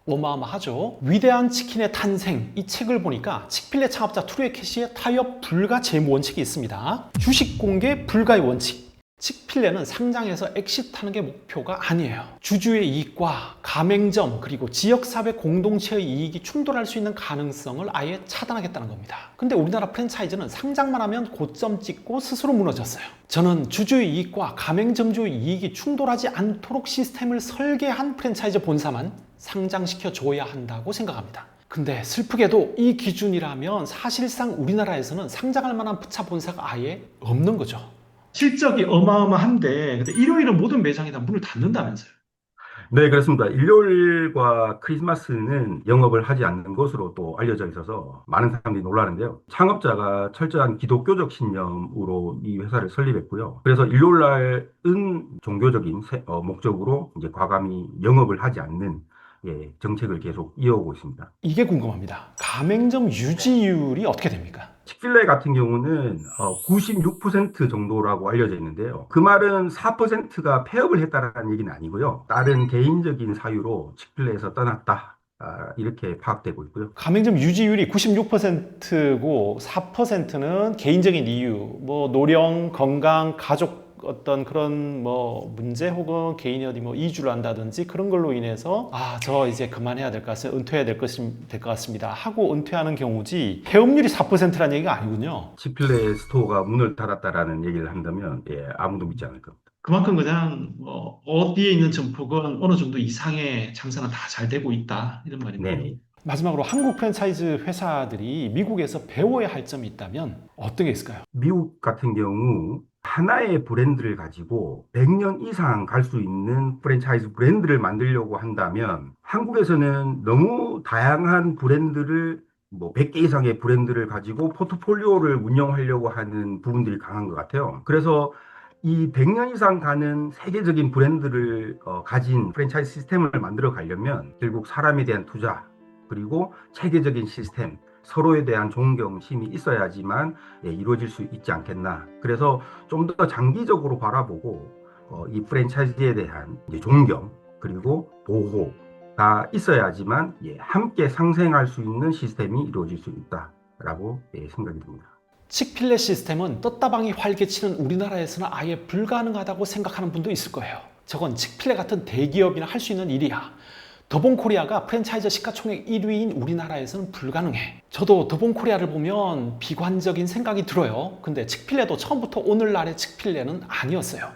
[SPEAKER 1] 어마어마하죠. 위대한 치킨의 탄생, 이 책을 보니까 칙필레 창업자 트루의 캐시의 타협 불가 재무 원칙이 있습니다. 주식 공개 불가의 원칙. 칙필레는 상장해서 엑시트하는 게 목표가 아니에요. 주주의 이익과 가맹점 그리고 지역사회 공동체의 이익이 충돌할 수 있는 가능성을 아예 차단하겠다는 겁니다. 근데 우리나라 프랜차이즈는 상장만 하면 고점 찍고 스스로 무너졌어요. 저는 주주의 이익과 가맹점주의 이익이 충돌하지 않도록 시스템을 설계한 프랜차이즈 본사만 상장시켜 줘야 한다고 생각합니다. 근데 슬프게도 이 기준이라면 사실상 우리나라에서는 상장할 만한 푸차 본사가 아예 없는 거죠.
[SPEAKER 3] 실적이 어마어마한데 근데 일요일은 모든 매장이 다 문을 닫는다면서요.
[SPEAKER 2] 네, 그렇습니다. 일요일과 크리스마스는 영업을 하지 않는 것으로 또 알려져 있어서 많은 사람들이 놀라는데요. 창업자가 철저한 기독교적 신념으로 이 회사를 설립했고요. 그래서 일요일 날은 종교적인 목적으로 이제 과감히 영업을 하지 않는 정책을 계속 이어오고 있습니다.
[SPEAKER 1] 이게 궁금합니다. 가맹점 유지율이 어떻게 됩니까?
[SPEAKER 2] 칙필레 같은 경우는 96% 정도라고 알려져 있는데요. 그 말은 4%가 폐업을 했다라는 얘기는 아니고요. 다른 개인적인 사유로 칙필레에서 떠났다. 이렇게 파악되고 있고요.
[SPEAKER 1] 가맹점 유지율이 96%고 4%는 개인적인 이유, 뭐 노령, 건강, 가족 어떤 그런 뭐 문제 혹은 개인이 어디 뭐 이주를 한다든지 그런 걸로 인해서 저 이제 그만해야 될 것 같습니다. 은퇴해야 될 것 같습니다. 하고 은퇴하는 경우지 폐업률이 4%라는 얘기가 아니군요.
[SPEAKER 2] 칙필레 스토어가 문을 닫았다라는 얘기를 한다면 아무도 믿지 않을 겁니다.
[SPEAKER 3] 그만큼 그냥 뭐 어디에 있는 점포건 어느 정도 이상의 장사는 다 잘 되고 있다 이런 말이고요.
[SPEAKER 2] 네.
[SPEAKER 1] 마지막으로 한국 프랜차이즈 회사들이 미국에서 배워야 할 점이 있다면 어떤 게 있을까요?
[SPEAKER 2] 미국 같은 경우 하나의 브랜드를 가지고 100년 이상 갈 수 있는 프랜차이즈 브랜드를 만들려고 한다면 한국에서는 너무 다양한 브랜드를 100개 이상의 브랜드를 가지고 포트폴리오를 운영하려고 하는 부분들이 강한 것 같아요. 그래서 이 100년 이상 가는 세계적인 브랜드를 가진 프랜차이즈 시스템을 만들어 가려면 결국 사람에 대한 투자 그리고 체계적인 시스템 서로에 대한 존경심이 있어야지만 이루어질 수 있지 않겠나. 그래서 좀 더 장기적으로 바라보고 이 프랜차이즈에 대한 존경 그리고 보호가 있어야지만 함께 상생할 수 있는 시스템이 이루어질 수 있다라고 생각이 듭니다.
[SPEAKER 1] 칙필레 시스템은 떴다방이 활개치는 우리나라에서는 아예 불가능하다고 생각하는 분도 있을 거예요. 저건 칙필레 같은 대기업이나 할 수 있는 일이야. 더본코리아가 프랜차이즈 시가총액 1위인 우리나라에서는 불가능해. 저도 더본코리아를 보면 비관적인 생각이 들어요. 근데 칙필레도 처음부터 오늘날의 칙필레는 아니었어요.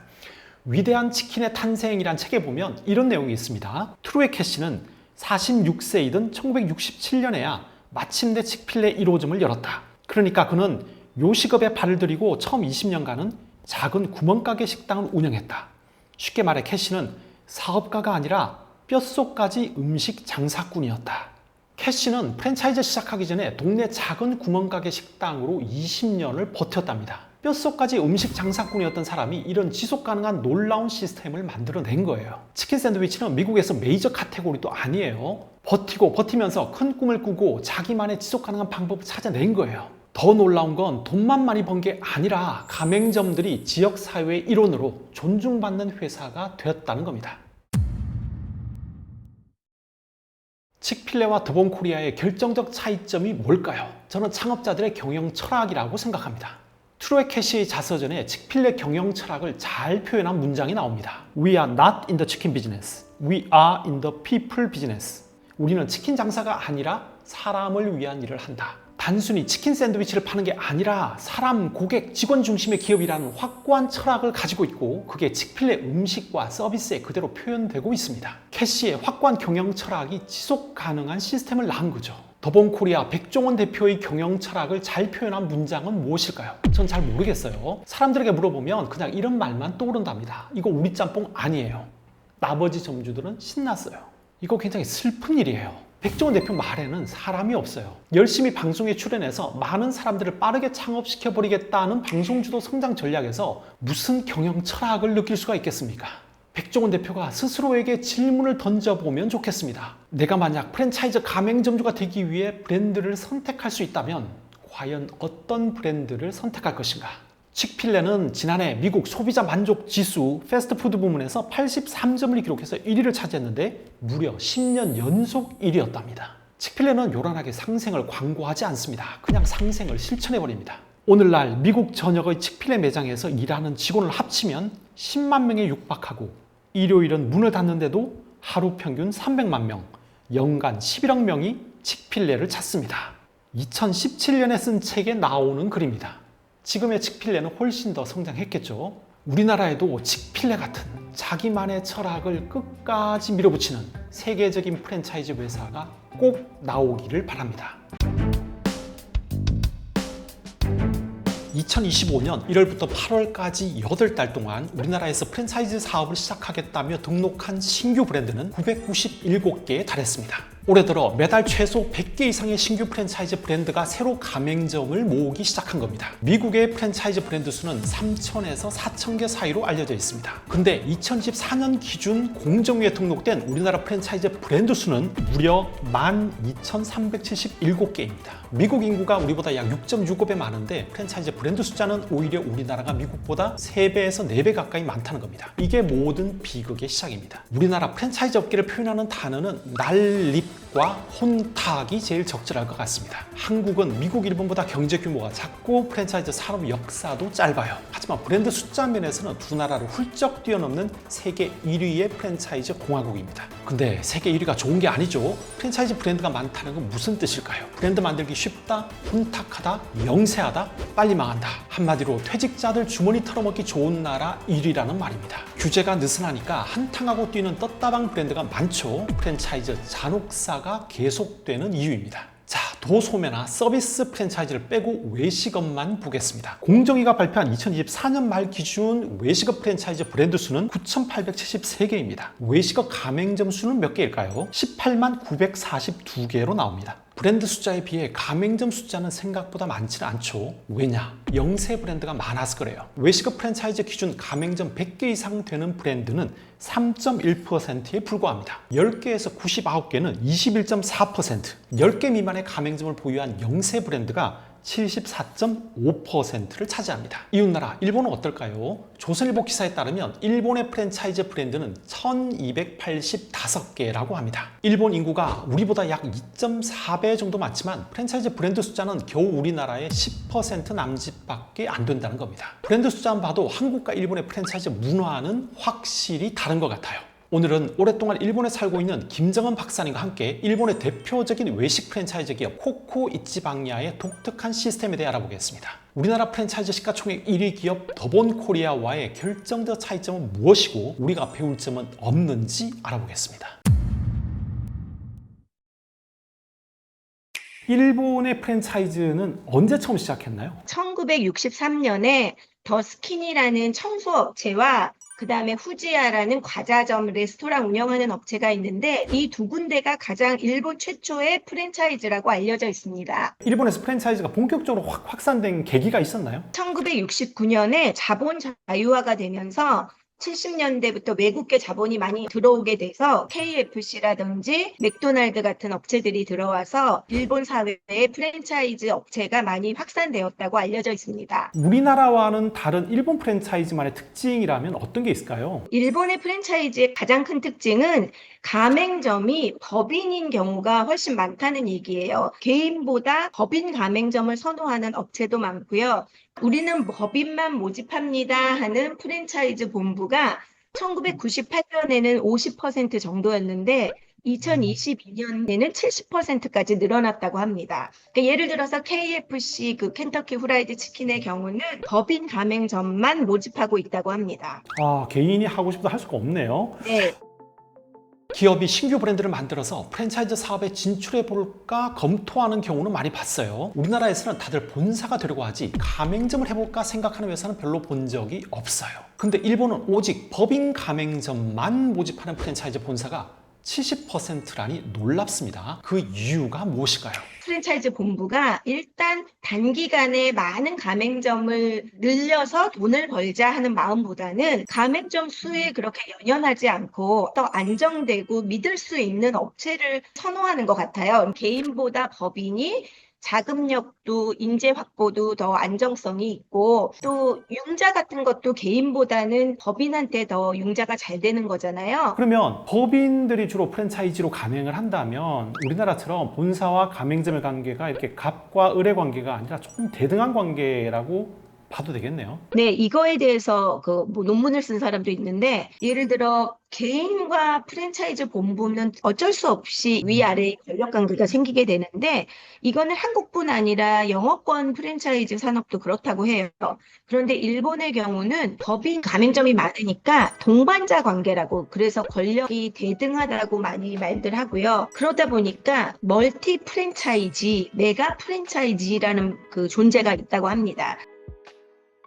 [SPEAKER 1] 위대한 치킨의 탄생이란 책에 보면 이런 내용이 있습니다. 트루의 캐시는 46세이던 1967년에야 마침내 칙필레 1호점을 열었다. 그러니까 그는 요식업에 발을 들이고 처음 20년간은 작은 구멍가게 식당을 운영했다. 쉽게 말해 캐시는 사업가가 아니라 뼛속까지 음식 장사꾼이었다. 캐시는 프랜차이즈 시작하기 전에 동네 작은 구멍가게 식당으로 20년을 버텼답니다. 뼛속까지 음식 장사꾼이었던 사람이 이런 지속 가능한 놀라운 시스템을 만들어낸 거예요. 치킨 샌드위치는 미국에서 메이저 카테고리도 아니에요. 버티고 버티면서 큰 꿈을 꾸고 자기만의 지속 가능한 방법을 찾아낸 거예요. 더 놀라운 건 돈만 많이 번 게 아니라 가맹점들이 지역사회의 일원으로 존중받는 회사가 되었다는 겁니다. 칙필레와 더본코리아의 결정적 차이점이 뭘까요? 저는 창업자들의 경영 철학이라고 생각합니다. 트루의 캐시의 자서전에 칙필레 경영 철학을 잘 표현한 문장이 나옵니다. We are not in the chicken business. We are in the people business. 우리는 치킨 장사가 아니라 사람을 위한 일을 한다. 단순히 치킨 샌드위치를 파는 게 아니라 사람, 고객, 직원 중심의 기업이라는 확고한 철학을 가지고 있고 그게 칙필레 음식과 서비스에 그대로 표현되고 있습니다. 캐시의 확고한 경영 철학이 지속 가능한 시스템을 낳은 거죠. 더본코리아 백종원 대표의 경영 철학을 잘 표현한 문장은 무엇일까요? 전 잘 모르겠어요. 사람들에게 물어보면 그냥 이런 말만 떠오른답니다. 이거 우리 짬뽕 아니에요. 나머지 점주들은 신났어요. 이거 굉장히 슬픈 일이에요. 백종원 대표 말에는 사람이 없어요. 열심히 방송에 출연해서 많은 사람들을 빠르게 창업시켜버리겠다는 방송주도 성장 전략에서 무슨 경영 철학을 느낄 수가 있겠습니까? 백종원 대표가 스스로에게 질문을 던져보면 좋겠습니다. 내가 만약 프랜차이즈 가맹점주가 되기 위해 브랜드를 선택할 수 있다면 과연 어떤 브랜드를 선택할 것인가? 칙필레는 지난해 미국 소비자 만족 지수 패스트푸드 부문에서 83점을 기록해서 1위를 차지했는데 무려 10년 연속 1위였답니다. 칙필레는 요란하게 상생을 광고하지 않습니다. 그냥 상생을 실천해버립니다. 오늘날 미국 전역의 칙필레 매장에서 일하는 직원을 합치면 10만 명에 육박하고 일요일은 문을 닫는데도 하루 평균 300만 명, 연간 11억 명이 칙필레를 찾습니다. 2017년에 쓴 책에 나오는 글입니다. 지금의 칙필레는 훨씬 더 성장했겠죠. 우리나라에도 칙필레 같은 자기만의 철학을 끝까지 밀어붙이는 세계적인 프랜차이즈 회사가 꼭 나오기를 바랍니다. 2025년 1월부터 8월까지 8달 동안 우리나라에서 프랜차이즈 사업을 시작하겠다며 등록한 신규 브랜드는 997개에 달했습니다. 올해 들어 매달 최소 100개 이상의 신규 프랜차이즈 브랜드가 새로 가맹점을 모으기 시작한 겁니다. 미국의 프랜차이즈 브랜드 수는 3,000에서 4,000개 사이로 알려져 있습니다. 근데 2024년 기준 공정위에 등록된 우리나라 프랜차이즈 브랜드 수는 무려 12,377개입니다. 미국 인구가 우리보다 약 6.65배 많은데 프랜차이즈 브랜드 숫자는 오히려 우리나라가 미국보다 3배에서 4배 가까이 많다는 겁니다. 이게 모든 비극의 시작입니다. 우리나라 프랜차이즈 업계를 표현하는 단어는 난립과 혼탁이 제일 적절할 것 같습니다. 한국은 미국, 일본보다 경제 규모가 작고 프랜차이즈 산업 역사도 짧아요. 하지만 브랜드 숫자 면에서는 두 나라를 훌쩍 뛰어넘는 세계 1위의 프랜차이즈 공화국입니다. 근데 세계 1위가 좋은 게 아니죠. 프랜차이즈 브랜드가 많다는 건 무슨 뜻일까요? 브랜드 만들기 쉽다, 혼탁하다, 영세하다, 빨리 망한다. 한마디로 퇴직자들 주머니 털어먹기 좋은 나라 1위라는 말입니다. 규제가 느슨하니까 한탕하고 뛰는 떴다방 브랜드가 많죠. 프랜차이즈 잔혹사가 계속되는 이유입니다. 자, 도소매나 서비스 프랜차이즈를 빼고 외식업만 보겠습니다. 공정위가 발표한 2024년 말 기준 외식업 프랜차이즈 브랜드 수는 9,873개입니다. 외식업 가맹점 수는 몇 개일까요? 18만 942개로 나옵니다. 브랜드 숫자에 비해 가맹점 숫자는 생각보다 많지는 않죠. 왜냐? 영세 브랜드가 많아서 그래요. 외식업 프랜차이즈 기준 가맹점 100개 이상 되는 브랜드는 3.1%에 불과합니다. 10개에서 99개는 21.4%, 10개 미만의 가맹점을 보유한 영세 브랜드가 74.5%를 차지합니다. 이웃나라 일본은 어떨까요? 조선일보 기사에 따르면 일본의 프랜차이즈 브랜드는 1285개라고 합니다. 일본 인구가 우리보다 약 2.4배 정도 많지만 프랜차이즈 브랜드 숫자는 겨우 우리나라의 10% 남짓밖에 안 된다는 겁니다. 브랜드 숫자만 봐도 한국과 일본의 프랜차이즈 문화는 확실히 다른 것 같아요. 오늘은 오랫동안 일본에 살고 있는 김정은 박사님과 함께 일본의 대표적인 외식 프랜차이즈 기업 코코 이치방야의 독특한 시스템에 대해 알아보겠습니다. 우리나라 프랜차이즈 시가총액 1위 기업 더본 코리아와의 결정적 차이점은 무엇이고 우리가 배울 점은 없는지 알아보겠습니다. 일본의 프랜차이즈는 언제 처음 시작했나요?
[SPEAKER 4] 1963년에 더 스킨이라는 청소업체와 그다음에 후지야라는 과자점 레스토랑 운영하는 업체가 있는데 이 두 군데가 가장 일본 최초의 프랜차이즈라고 알려져 있습니다.
[SPEAKER 1] 일본에서 프랜차이즈가 본격적으로 확산된 계기가 있었나요?
[SPEAKER 4] 1969년에 자본 자유화가 되면서 70년대부터 외국계 자본이 많이 들어오게 돼서 KFC라든지 맥도날드 같은 업체들이 들어와서 일본 사회에 프랜차이즈 업체가 많이 확산되었다고 알려져 있습니다.
[SPEAKER 1] 우리나라와는 다른 일본 프랜차이즈만의 특징이라면 어떤 게 있을까요?
[SPEAKER 4] 일본의 프랜차이즈의 가장 큰 특징은 가맹점이 법인인 경우가 훨씬 많다는 얘기예요. 개인보다 법인 가맹점을 선호하는 업체도 많고요. 우리는 법인만 모집합니다 하는 프랜차이즈 본부가 1998년에는 50% 정도였는데 2022년에는 70%까지 늘어났다고 합니다. 그러니까 예를 들어서 KFC, 켄터키 후라이드 치킨의 경우는 법인 가맹점만 모집하고 있다고 합니다.
[SPEAKER 1] 개인이 하고 싶어도 할 수가 없네요.
[SPEAKER 4] 네.
[SPEAKER 1] 기업이 신규 브랜드를 만들어서 프랜차이즈 사업에 진출해 볼까 검토하는 경우는 많이 봤어요. 우리나라에서는 다들 본사가 되려고 하지 가맹점을 해볼까 생각하는 회사는 별로 본 적이 없어요. 근데 일본은 오직 법인 가맹점만 모집하는 프랜차이즈 본사가 70%라니 놀랍습니다. 그 이유가 무엇일까요?
[SPEAKER 4] 프랜차이즈 본부가 일단 단기간에 많은 가맹점을 늘려서 돈을 벌자 하는 마음보다는 가맹점 수에 그렇게 연연하지 않고 더 안정되고 믿을 수 있는 업체를 선호하는 것 같아요. 개인보다 법인이 자금력도 인재 확보도 더 안정성이 있고 또 융자 같은 것도 개인보다는 법인한테 더 융자가 잘 되는 거잖아요.
[SPEAKER 1] 그러면 법인들이 주로 프랜차이즈로 가맹을 한다면 우리나라처럼 본사와 가맹점의 관계가 이렇게 갑과 을의 관계가 아니라 조금 대등한 관계라고 봐도 되겠네요.
[SPEAKER 4] 네, 이거에 대해서 논문을 쓴 사람도 있는데 예를 들어 개인과 프랜차이즈 본부는 어쩔 수 없이 위아래의 권력 관계가 생기게 되는데 이거는 한국뿐 아니라 영어권 프랜차이즈 산업도 그렇다고 해요. 그런데 일본의 경우는 법인 가맹점이 많으니까 동반자 관계라고 그래서 권력이 대등하다고 많이 말들 하고요. 그러다 보니까 멀티 프랜차이즈, 메가 프랜차이즈라는 존재가 있다고 합니다.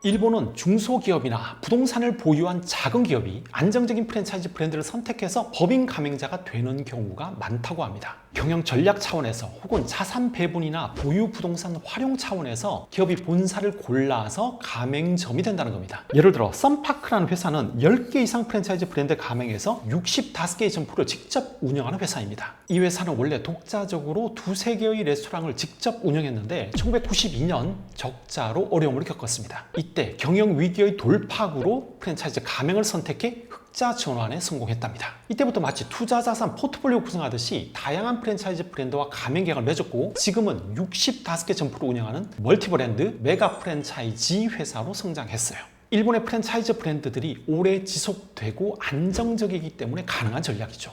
[SPEAKER 1] 일본은 중소기업이나 부동산을 보유한 작은 기업이 안정적인 프랜차이즈 브랜드를 선택해서 법인 가맹자가 되는 경우가 많다고 합니다. 경영 전략 차원에서 혹은 자산 배분이나 보유 부동산 활용 차원에서 기업이 본사를 골라서 가맹점이 된다는 겁니다. 예를 들어 썬파크라는 회사는 10개 이상 프랜차이즈 브랜드 가맹에서 65개의 점포를 직접 운영하는 회사입니다. 이 회사는 원래 독자적으로 2-3개의 레스토랑을 직접 운영했는데 1992년 적자로 어려움을 겪었습니다. 이때 경영 위기의 돌파구로 프랜차이즈 가맹을 선택해 흑자 전환에 성공했답니다. 이때부터 마치 투자 자산 포트폴리오 구성하듯이 다양한 프랜차이즈 브랜드와 가맹 계약을 맺었고 지금은 65개 점포를 운영하는 멀티 브랜드 메가 프랜차이즈 회사로 성장했어요. 일본의 프랜차이즈 브랜드들이 오래 지속되고 안정적이기 때문에 가능한 전략이죠.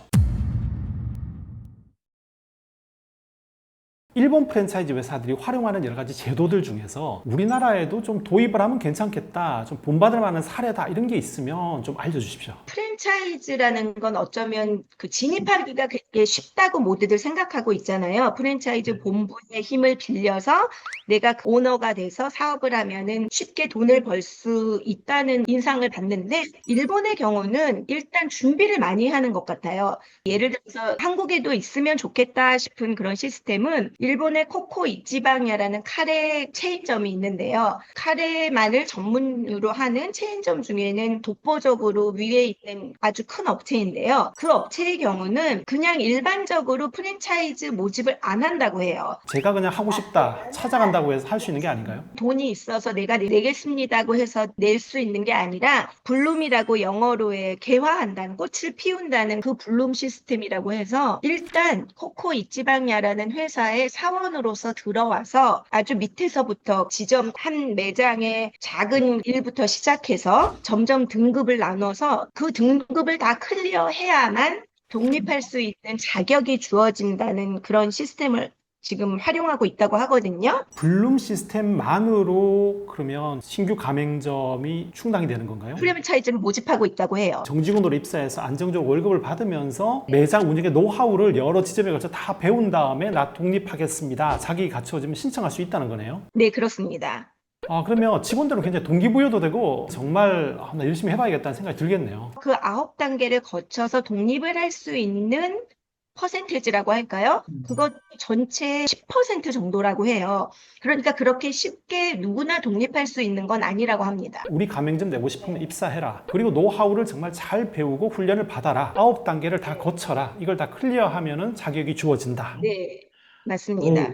[SPEAKER 1] 일본 프랜차이즈 회사들이 활용하는 여러 가지 제도들 중에서 우리나라에도 좀 도입을 하면 괜찮겠다, 좀 본받을 만한 사례다 이런 게 있으면 좀 알려주십시오.
[SPEAKER 4] 프랜차이즈라는 건 어쩌면 진입하기가 되게 쉽다고 모두들 생각하고 있잖아요. 프랜차이즈 본부의 힘을 빌려서 내가 오너가 돼서 사업을 하면은 쉽게 돈을 벌 수 있다는 인상을 받는데 일본의 경우는 일단 준비를 많이 하는 것 같아요. 예를 들어서 한국에도 있으면 좋겠다 싶은 그런 시스템은 일본의 코코 이치방야라는 카레 체인점이 있는데요. 카레만을 전문으로 하는 체인점 중에는 독보적으로 위에 있는 아주 큰 업체인데요. 그 업체의 경우는 그냥 일반적으로 프랜차이즈 모집을 안 한다고 해요.
[SPEAKER 1] 제가 그냥 하고 싶다 찾아간다고 해서 할 수 있는 게 아닌가요?
[SPEAKER 4] 돈이 있어서 내가 내겠습니다고 해서 낼 수 있는 게 아니라 블룸이라고 영어로의 개화한다는, 꽃을 피운다는 그 블룸 시스템이라고 해서 일단 코코 이치방야라는 회사의 사원으로서 들어와서 아주 밑에서부터 지점 한 매장의 작은 일부터 시작해서 점점 등급을 나눠서 그 등급을 다 클리어해야만 독립할 수 있는 자격이 주어진다는 그런 시스템을 지금 활용하고 있다고 하거든요.
[SPEAKER 1] 블룸 시스템만으로 그러면 신규 가맹점이 충당이 되는 건가요?
[SPEAKER 4] 프랜차이즈를 모집하고 있다고 해요.
[SPEAKER 1] 정직원으로 입사해서 안정적으로 월급을 받으면서 매장 운영의 노하우를 여러 지점에 걸쳐 다 배운 다음에 나 독립하겠습니다. 자격이 갖춰지면 신청할 수 있다는 거네요.
[SPEAKER 4] 네, 그렇습니다.
[SPEAKER 1] 그러면 직원들은 굉장히 동기부여도 되고 정말 나 열심히 해봐야겠다는 생각이 들겠네요.
[SPEAKER 4] 그 9단계를 거쳐서 독립을 할 수 있는 퍼센테이지라고 할까요? 그거 전체 10% 정도라고 해요. 그러니까 그렇게 쉽게 누구나 독립할 수 있는 건 아니라고 합니다.
[SPEAKER 1] 우리 가맹점 내고 싶으면 입사해라. 그리고 노하우를 정말 잘 배우고 훈련을 받아라. 9단계를 다 거쳐라. 이걸 다 클리어하면은 자격이 주어진다.
[SPEAKER 4] 네, 맞습니다.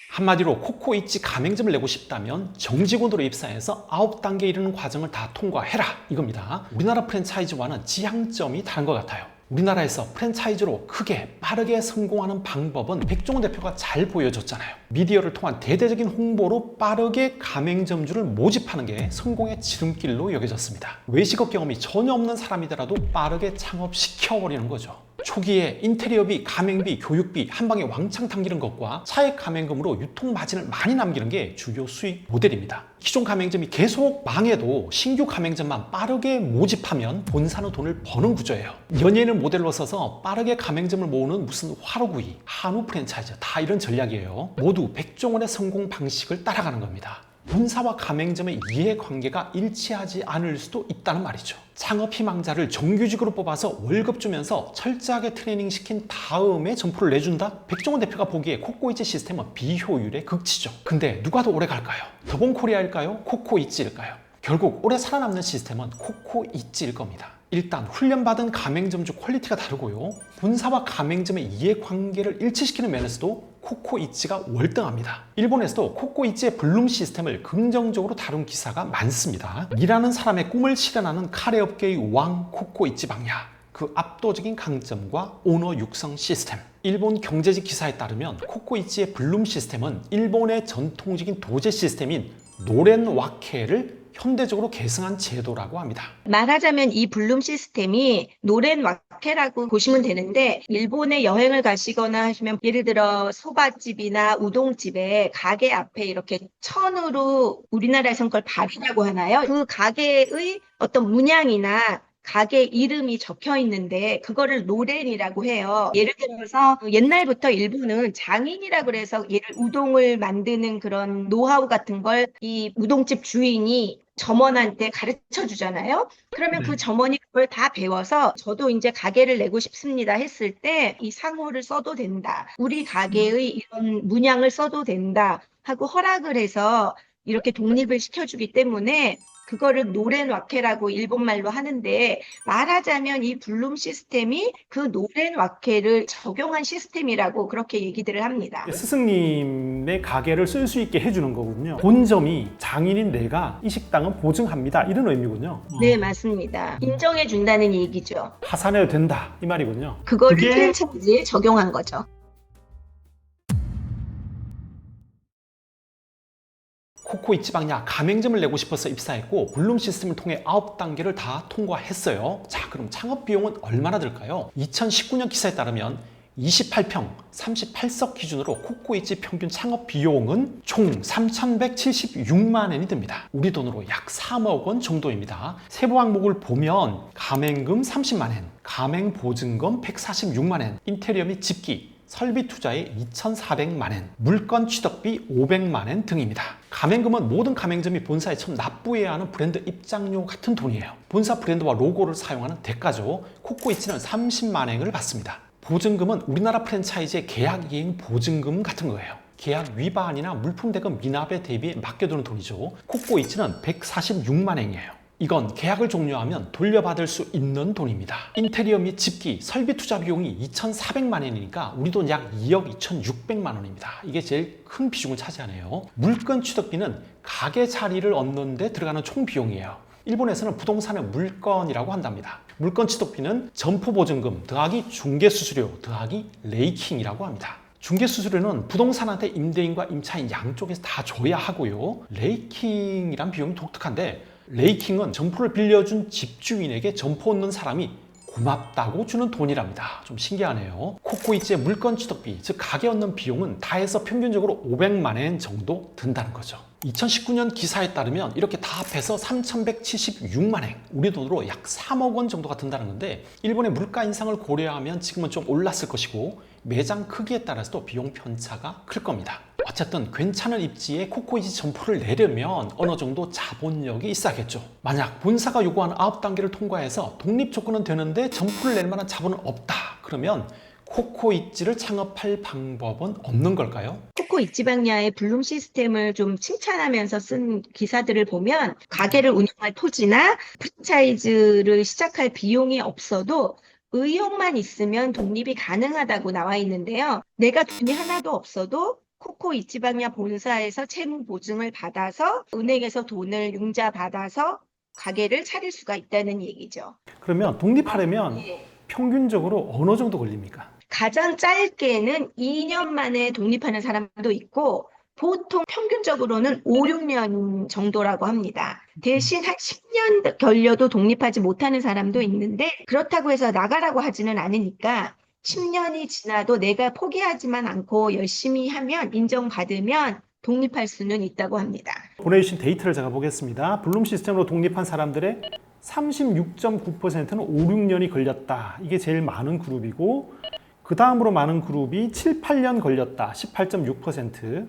[SPEAKER 1] 한마디로 코코이치 가맹점을 내고 싶다면 정직원으로 입사해서 9단계 이르는 과정을 다 통과해라 이겁니다. 우리나라 프랜차이즈와는 지향점이 다른 것 같아요. 우리나라에서 프랜차이즈로 크게 빠르게 성공하는 방법은 백종원 대표가 잘 보여줬잖아요. 미디어를 통한 대대적인 홍보로 빠르게 가맹점주를 모집하는 게 성공의 지름길로 여겨졌습니다. 외식업 경험이 전혀 없는 사람이더라도 빠르게 창업시켜버리는 거죠. 초기에 인테리어비, 가맹비, 교육비 한 방에 왕창 당기는 것과 차액 가맹금으로 유통 마진을 많이 남기는 게 주요 수익 모델입니다. 기존 가맹점이 계속 망해도 신규 가맹점만 빠르게 모집하면 본사는 돈을 버는 구조예요. 연예인을 모델로 써서 빠르게 가맹점을 모으는 무슨 화로구이, 한우 프랜차이즈 다 이런 전략이에요. 모두 백종원의 성공 방식을 따라가는 겁니다. 본사와 가맹점의 이해관계가 일치하지 않을 수도 있다는 말이죠. 창업 희망자를 정규직으로 뽑아서 월급 주면서 철저하게 트레이닝 시킨 다음에 점포를 내준다? 백종원 대표가 보기에 코코이치 시스템은 비효율의 극치죠. 근데 누가 더 오래 갈까요? 더본코리아일까요? 코코이치일까요? 결국 오래 살아남는 시스템은 코코이치일 겁니다. 일단 훈련받은 가맹점주 퀄리티가 다르고요. 본사와 가맹점의 이해관계를 일치시키는 면에서도 코코이치가 월등합니다. 일본에서도 코코이치의 블룸 시스템을 긍정적으로 다룬 기사가 많습니다. 일하는 사람의 꿈을 실현하는 카레업계의 왕 코코이치 방야. 그 압도적인 강점과 오너 육성 시스템. 일본 경제지 기사에 따르면 코코이치의 블룸 시스템은 일본의 전통적인 도제 시스템인 노렌 와케를 현대적으로 계승한 제도라고 합니다.
[SPEAKER 4] 말하자면 이 블룸 시스템이 노렌 와케라고 보시면 되는데, 일본에 여행을 가시거나 하시면 예를 들어 소바집이나 우동집에 가게 앞에 이렇게 천으로 우리나라에선 그걸 밥이라고 하나요? 그 가게의 어떤 문양이나 가게 이름이 적혀 있는데 그거를 노렌이라고 해요. 예를 들어서 옛날부터 일본은 장인이라고 그래서 우동을 만드는 그런 노하우 같은 걸 이 우동집 주인이 점원한테 가르쳐 주잖아요. 그러면 그 점원이 그걸 다 배워서 저도 이제 가게를 내고 싶습니다 했을 때 이 상호를 써도 된다. 우리 가게의 이런 문양을 써도 된다 하고 허락을 해서 이렇게 독립을 시켜주기 때문에 그거를 노렌 와케라고 일본말로 하는데, 말하자면 이 블룸 시스템이 그 노렌 와케를 적용한 시스템이라고 그렇게 얘기들을 합니다.
[SPEAKER 1] 스승님의 가게를 쓸 수 있게 해주는 거군요. 본점이 장인인 내가 이 식당은 보증합니다. 이런 의미군요.
[SPEAKER 4] 네, 맞습니다. 인정해 준다는 얘기죠.
[SPEAKER 1] 하산해도 된다 이 말이군요.
[SPEAKER 4] 그거를
[SPEAKER 3] 그게-
[SPEAKER 4] 프랜차이즈에 적용한 거죠.
[SPEAKER 1] 코코이치 방야 가맹점을 내고 싶어서 입사했고 블룸 시스템을 통해 9단계를 다 통과했어요. 자, 그럼 창업 비용은 얼마나 들까요? 2019년 기사에 따르면 28평 38석 기준으로 코코이치 평균 창업 비용은 총 3,176만 엔이 듭니다. 우리 돈으로 약 3억 원 정도입니다. 세부 항목을 보면 가맹금 30만 엔, 가맹 보증금 146만 엔, 인테리어 및 집기, 설비 투자에 2,400만 엔, 물건 취득비 500만 엔 등입니다. 가맹금은 모든 가맹점이 본사에 처음 납부해야 하는 브랜드 입장료 같은 돈이에요. 본사 브랜드와 로고를 사용하는 대가죠. 코코이치는 30만 엔을 받습니다. 보증금은 우리나라 프랜차이즈의 계약이행 보증금 같은 거예요. 계약 위반이나 물품 대금 미납에 대비해 맡겨두는 돈이죠. 코코이츠는 146만 엔이에요. 이건 계약을 종료하면 돌려받을 수 있는 돈입니다. 인테리어 및 집기, 설비 투자 비용이 2,400만 엔이니까 우리 돈 약 2억 2,600만 원입니다. 이게 제일 큰 비중을 차지하네요. 물건 취득비는 가게 자리를 얻는 데 들어가는 총 비용이에요. 일본에서는 부동산의 물건이라고 한답니다. 물건 취득비는 점포보증금 더하기 중개수수료 더하기 레이킹이라고 합니다. 중개수수료는 부동산한테 임대인과 임차인 양쪽에서 다 줘야 하고요. 레이킹이란 비용이 독특한데, 레이킹은 점포를 빌려준 집주인에게 점포 얻는 사람이 고맙다고 주는 돈이랍니다. 좀 신기하네요. 코코이츠의 물건 취득비, 즉 가게 얻는 비용은 다 해서 평균적으로 500만 엔 정도 든다는 거죠. 2019년 기사에 따르면 이렇게 다 합해서 3,176만 엔, 우리 돈으로 약 3억 원 정도가 든다는 건데, 일본의 물가 인상을 고려하면 지금은 좀 올랐을 것이고 매장 크기에 따라서도 비용 편차가 클 겁니다. 어쨌든 괜찮은 입지에 코코이치 점포를 내려면 어느 정도 자본력이 있어야겠죠. 만약 본사가 요구하는 9단계를 통과해서 독립 조건은 되는데 점포를 낼 만한 자본은 없다, 그러면 코코이치를 창업할 방법은 없는 걸까요?
[SPEAKER 4] 코코이치방야의 블룸 시스템을 좀 칭찬하면서 쓴 기사들을 보면 가게를 운영할 토지나 프랜차이즈를 시작할 비용이 없어도 의욕만 있으면 독립이 가능하다고 나와 있는데요. 내가 돈이 하나도 없어도 코코이치방야 본사에서 채무 보증을 받아서 은행에서 돈을 융자 받아서 가게를 차릴 수가 있다는 얘기죠.
[SPEAKER 1] 그러면 독립하려면
[SPEAKER 4] 예.
[SPEAKER 1] 평균적으로 어느 정도 걸립니까?
[SPEAKER 4] 가장 짧게는 2년 만에 독립하는 사람도 있고 보통 평균적으로는 5, 6년 정도라고 합니다. 대신 한 10년 걸려도 독립하지 못하는 사람도 있는데 그렇다고 해서 나가라고 하지는 않으니까 10년이 지나도 내가 포기하지만 않고 열심히 하면 인정받으면 독립할 수는 있다고 합니다.
[SPEAKER 1] 보내주신 데이터를 제가 보겠습니다. 블룸 시스템으로 독립한 사람들의 36.9%는 5, 6년이 걸렸다. 이게 제일 많은 그룹이고, 그 다음으로 많은 그룹이 7, 8년 걸렸다. 18.6%.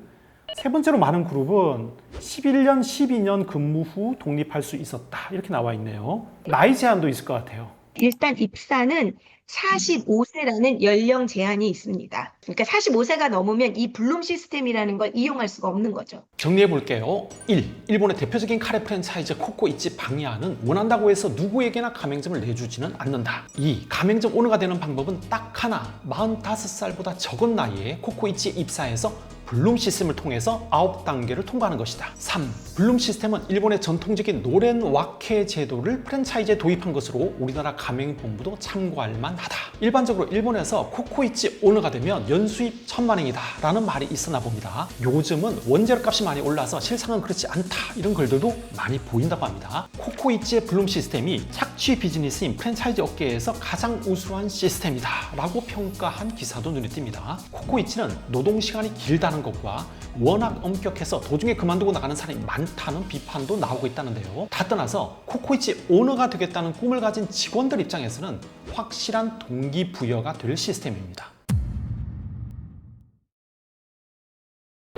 [SPEAKER 1] 세 번째로 많은 그룹은 11년, 12년 근무 후 독립할 수 있었다. 이렇게 나와 있네요. 나이 제한도 있을 것 같아요.
[SPEAKER 4] 일단 입사는 45세라는 연령 제한이 있습니다. 그러니까 45세가 넘으면 이 블룸 시스템이라는 걸 이용할 수가 없는 거죠.
[SPEAKER 1] 정리해 볼게요. 1. 일본의 대표적인 카레 프랜차이즈 코코이치 방야는 원한다고 해서 누구에게나 가맹점을 내주지는 않는다. 2. 가맹점 오너가 되는 방법은 딱 하나, 45살보다 적은 나이에 코코이치에 입사해서 블룸 시스템을 통해서 9단계를 통과하는 것이다. 3. 블룸 시스템은 일본의 전통적인 노렌 와케 제도를 프랜차이즈에 도입한 것으로 우리나라 가맹본부도 참고할 만하다. 일반적으로 일본에서 코코이치 오너가 되면 연수입 1,000만 엔이다 라는 말이 있었나 봅니다. 요즘은 원재료 값이 많이 올라서 실상은 그렇지 않다, 이런 글들도 많이 보인다고 합니다. 코코이치의 블룸 시스템이 착취 비즈니스인 프랜차이즈 업계에서 가장 우수한 시스템이다 라고 평가한 기사도 눈에 띕니다. 코코이치는 노동시간이 길다는 것과 워낙 엄격해서 도중에 그만두고 나가는 사람이 많다는 비판도 나오고 있다는데요. 다 떠나서 코코이치 오너가 되겠다는 꿈을 가진 직원들 입장에서는 확실한 동기부여가 될 시스템입니다.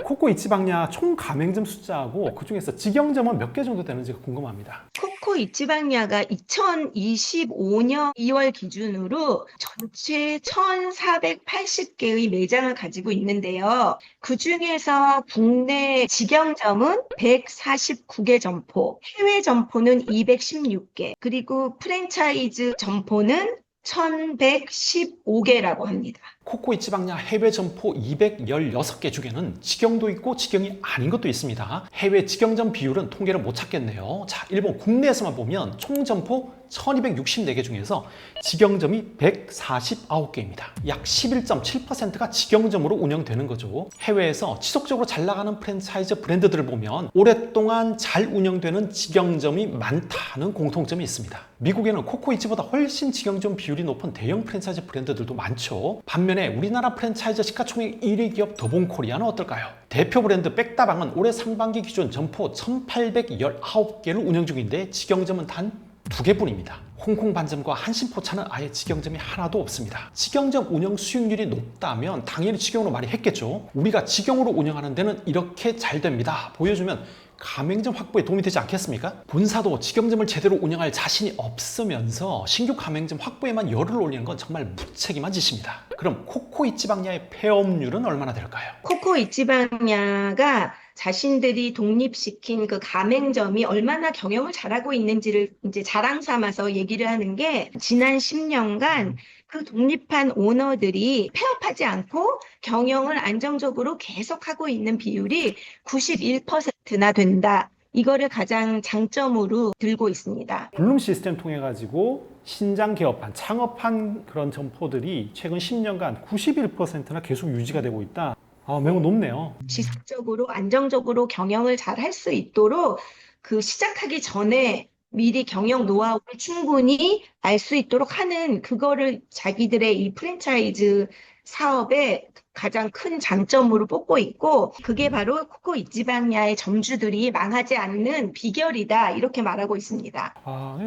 [SPEAKER 1] 코코이치방야 총 가맹점 숫자하고 그 중에서 직영점은 몇 개 정도 되는지가 궁금합니다.
[SPEAKER 4] 코코이치방야가 2025년 2월 기준으로 전체 1,480개의 매장을 가지고 있는데요. 그 중에서 국내 직영점은 149개 점포, 해외 점포는 216개, 그리고 프랜차이즈 점포는 1,115개라고 합니다.
[SPEAKER 1] 코코이치방야 해외 점포 216개 중에는 직영도 있고 직영이 아닌 것도 있습니다. 해외 직영점 비율은 통계를 못 찾겠네요. 자, 일본 국내에서만 보면 총 점포 1264개 중에서 직영점이 149개입니다. 약 11.7%가 직영점으로 운영되는 거죠. 해외에서 지속적으로 잘 나가는 프랜차이즈 브랜드들을 보면 오랫동안 잘 운영되는 직영점이 많다는 공통점이 있습니다. 미국에는 코코이치보다 훨씬 직영점 비율이 높은 대형 프랜차이즈 브랜드들도 많죠. 반면에 우리나라 프랜차이즈 시가총액 1위 기업 더본코리아는 어떨까요? 대표 브랜드 백다방은 올해 상반기 기준 점포 1,819개를 운영 중인데 직영점은 단 2개뿐입니다. 홍콩 반점과 한신포차는 아예 직영점이 하나도 없습니다. 직영점 운영 수익률이 높다면 당연히 직영으로 많이 했겠죠. 우리가 직영으로 운영하는 데는 이렇게 잘 됩니다 보여주면 가맹점 확보에 도움이 되지 않겠습니까? 본사도 직영점을 제대로 운영할 자신이 없으면서 신규 가맹점 확보에만 열을 올리는 건 정말 무책임한 짓입니다. 그럼 코코이치방야의 폐업률은 얼마나 될까요?
[SPEAKER 4] 코코이치방야가 자신들이 독립시킨 그 가맹점이 얼마나 경영을 잘하고 있는지를 이제 자랑 삼아서 얘기를 하는 게 지난 10년간 그 독립한 오너들이 폐업하지 않고 경영을 안정적으로 계속하고 있는 비율이 91%나 된다. 이거를 가장 장점으로 들고 있습니다.
[SPEAKER 1] 블룸 시스템 통해 가지고 신장 개업한 창업한 그런 점포들이 최근 10년간 91%나 계속 유지가 되고 있다. 매우 높네요.
[SPEAKER 4] 지속적으로 안정적으로 경영을 잘 할 수 있도록 그 시작하기 전에 미리 경영 노하우를 충분히 알 수 있도록 하는 그거를 자기들의 이 프랜차이즈 사업의 가장 큰 장점으로 뽑고 있고 그게 바로 코코이치방야의 점주들이 망하지 않는 비결이다 이렇게 말하고 있습니다.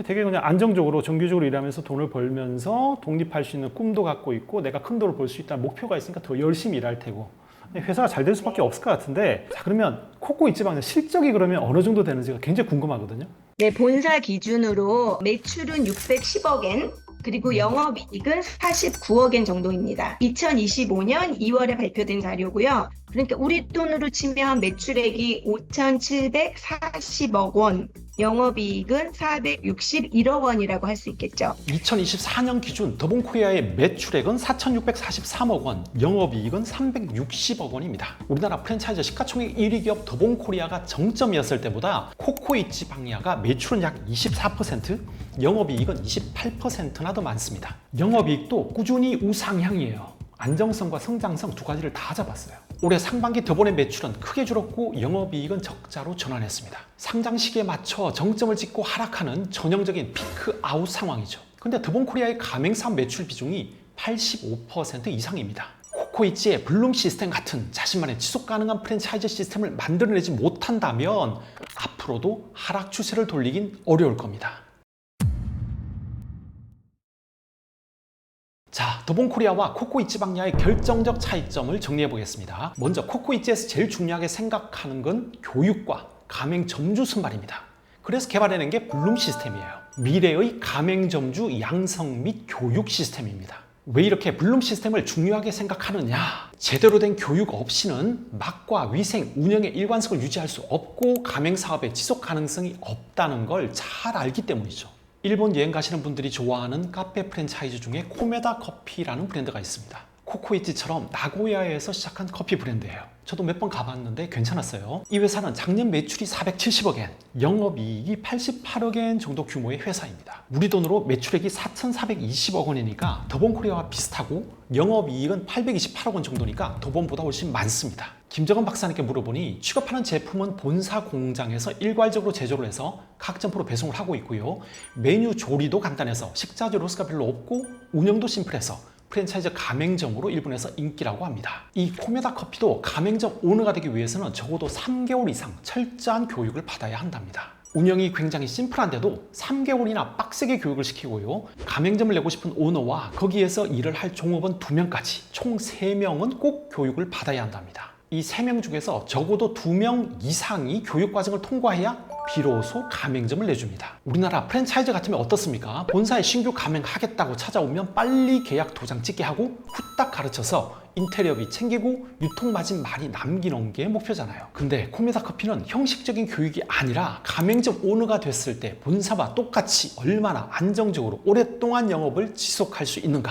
[SPEAKER 1] 되게 그냥 안정적으로 정규적으로 일하면서 돈을 벌면서 독립할 수 있는 꿈도 갖고 있고 내가 큰 돈을 벌 수 있다는 목표가 있으니까 더 열심히 일할 테고 회사가 잘 될 수밖에 없을 것 같은데 자 그러면 코코이치방야 실적이 그러면 어느 정도 되는지가 굉장히 궁금하거든요.
[SPEAKER 4] 네, 본사 기준으로 매출은 610억엔 그리고 영업이익은 49억엔 정도입니다. 2025년 2월에 발표된 자료고요. 그러니까 우리 돈으로 치면 매출액이 5,740억 원, 영업이익은 461억 원이라고 할 수 있겠죠.
[SPEAKER 1] 2024년 기준 더본코리아의 매출액은 4,643억 원, 영업이익은 360억 원입니다. 우리나라 프랜차이즈 시가총액 1위 기업 더본코리아가 정점이었을 때보다 코코이치방야가 매출은 약 24%, 영업이익은 28%나 더 많습니다. 영업이익도 꾸준히 우상향이에요. 안정성과 성장성 두 가지를 다 잡았어요. 올해 상반기 더본의 매출은 크게 줄었고 영업이익은 적자로 전환했습니다. 상장 시기에 맞춰 정점을 찍고 하락하는 전형적인 피크 아웃 상황이죠. 근데 더본코리아의 가맹사업 매출 비중이 85% 이상입니다. 코코이치의 블룸 시스템 같은 자신만의 지속 가능한 프랜차이즈 시스템을 만들어내지 못한다면 앞으로도 하락 추세를 돌리긴 어려울 겁니다. 자, 더본코리아와 코코이치방야의 결정적 차이점을 정리해 보겠습니다. 먼저 코코이치에서 제일 중요하게 생각하는 건 교육과 가맹점주 선발입니다. 그래서 개발해낸 게 블룸 시스템이에요. 미래의 가맹점주 양성 및 교육 시스템입니다. 왜 이렇게 블룸 시스템을 중요하게 생각하느냐? 제대로 된 교육 없이는 맛과 위생, 운영의 일관성을 유지할 수 없고 가맹사업의 지속 가능성이 없다는 걸 잘 알기 때문이죠. 일본 여행 가시는 분들이 좋아하는 카페 프랜차이즈 중에 코메다 커피라는 브랜드가 있습니다. 코코이치처럼 나고야에서 시작한 커피 브랜드예요. 저도 몇 번 가봤는데 괜찮았어요. 이 회사는 작년 매출이 470억엔, 영업이익이 88억엔 정도 규모의 회사입니다. 우리 돈으로 매출액이 4,420억 원이니까 더본코리아와 비슷하고 영업이익은 828억 원 정도니까 더본보다 훨씬 많습니다. 김정은 박사님께 물어보니 취급하는 제품은 본사 공장에서 일괄적으로 제조를 해서 각 점포로 배송을 하고 있고요. 메뉴 조리도 간단해서 식자재 로스가 별로 없고 운영도 심플해서 프랜차이즈 가맹점으로 일본에서 인기라고 합니다. 이 코메다 커피도 가맹점 오너가 되기 위해서는 적어도 3개월 이상 철저한 교육을 받아야 한답니다. 운영이 굉장히 심플한데도 3개월이나 빡세게 교육을 시키고요. 가맹점을 내고 싶은 오너와 거기에서 일을 할 종업원 2명까지 총 3명은 꼭 교육을 받아야 한답니다. 이 3명 중에서 적어도 2명 이상이 교육과정을 통과해야 비로소 가맹점을 내줍니다. 우리나라 프랜차이즈 같으면 어떻습니까? 본사에 신규 가맹하겠다고 찾아오면 빨리 계약 도장 찍게 하고 후딱 가르쳐서 인테리어비 챙기고 유통마진 많이 남기는 게 목표잖아요. 근데 코메다 커피는 형식적인 교육이 아니라 가맹점 오너가 됐을 때 본사와 똑같이 얼마나 안정적으로 오랫동안 영업을 지속할 수 있는가,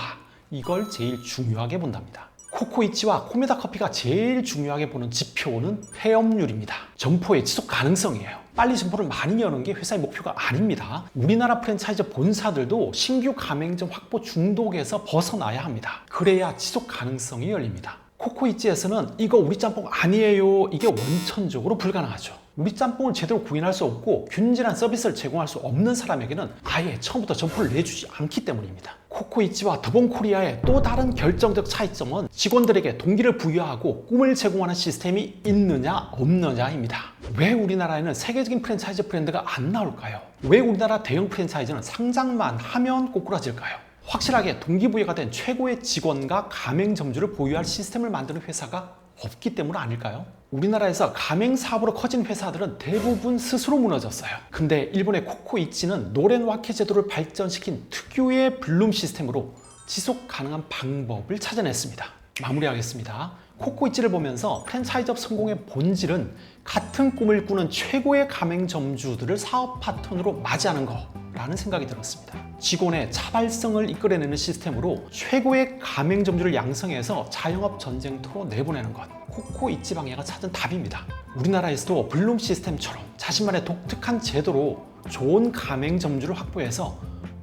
[SPEAKER 1] 이걸 제일 중요하게 본답니다. 코코이치와 코메다 커피가 제일 중요하게 보는 지표는 폐업률입니다. 점포의 지속 가능성이에요. 빨리 점포를 많이 여는 게 회사의 목표가 아닙니다. 우리나라 프랜차이즈 본사들도 신규 가맹점 확보 중독에서 벗어나야 합니다. 그래야 지속 가능성이 열립니다. 코코이치에서는 이거 우리 짬뽕 아니에요, 이게 원천적으로 불가능하죠. 우리 짬뽕을 제대로 구현할 수 없고 균질한 서비스를 제공할 수 없는 사람에게는 아예 처음부터 점포를 내주지 않기 때문입니다. 코코이치와 더본코리아의 또 다른 결정적 차이점은 직원들에게 동기를 부여하고 꿈을 제공하는 시스템이 있느냐 없느냐입니다. 왜 우리나라에는 세계적인 프랜차이즈 브랜드가 안 나올까요? 왜 우리나라 대형 프랜차이즈는 상장만 하면 꼬꾸라질까요? 확실하게 동기부여가 된 최고의 직원과 가맹점주를 보유할 시스템을 만드는 회사가 없기 때문 아닐까요? 우리나라에서 가맹 사업으로 커진 회사들은 대부분 스스로 무너졌어요. 근데 일본의 코코이치는 노렌와케 제도를 발전시킨 특유의 블룸 시스템으로 지속 가능한 방법을 찾아냈습니다. 마무리하겠습니다. 코코이치를 보면서 프랜차이즈업 성공의 본질은 같은 꿈을 꾸는 최고의 가맹점주들을 사업 파트너로 맞이하는 거라는 생각이 들었습니다. 직원의 차발성을 이끌어내는 시스템으로 최고의 가맹점주를 양성해서 자영업 전쟁터로 내보내는 것. 코코이치 방해가 찾은 답입니다. 우리나라에서도 블룸 시스템처럼 자신만의 독특한 제도로 좋은 가맹점주를 확보해서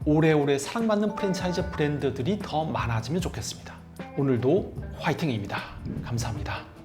[SPEAKER 1] 오래오래 사랑받는 프랜차이즈 브랜드들이 더 많아지면 좋겠습니다. 오늘도 화이팅입니다. 감사합니다.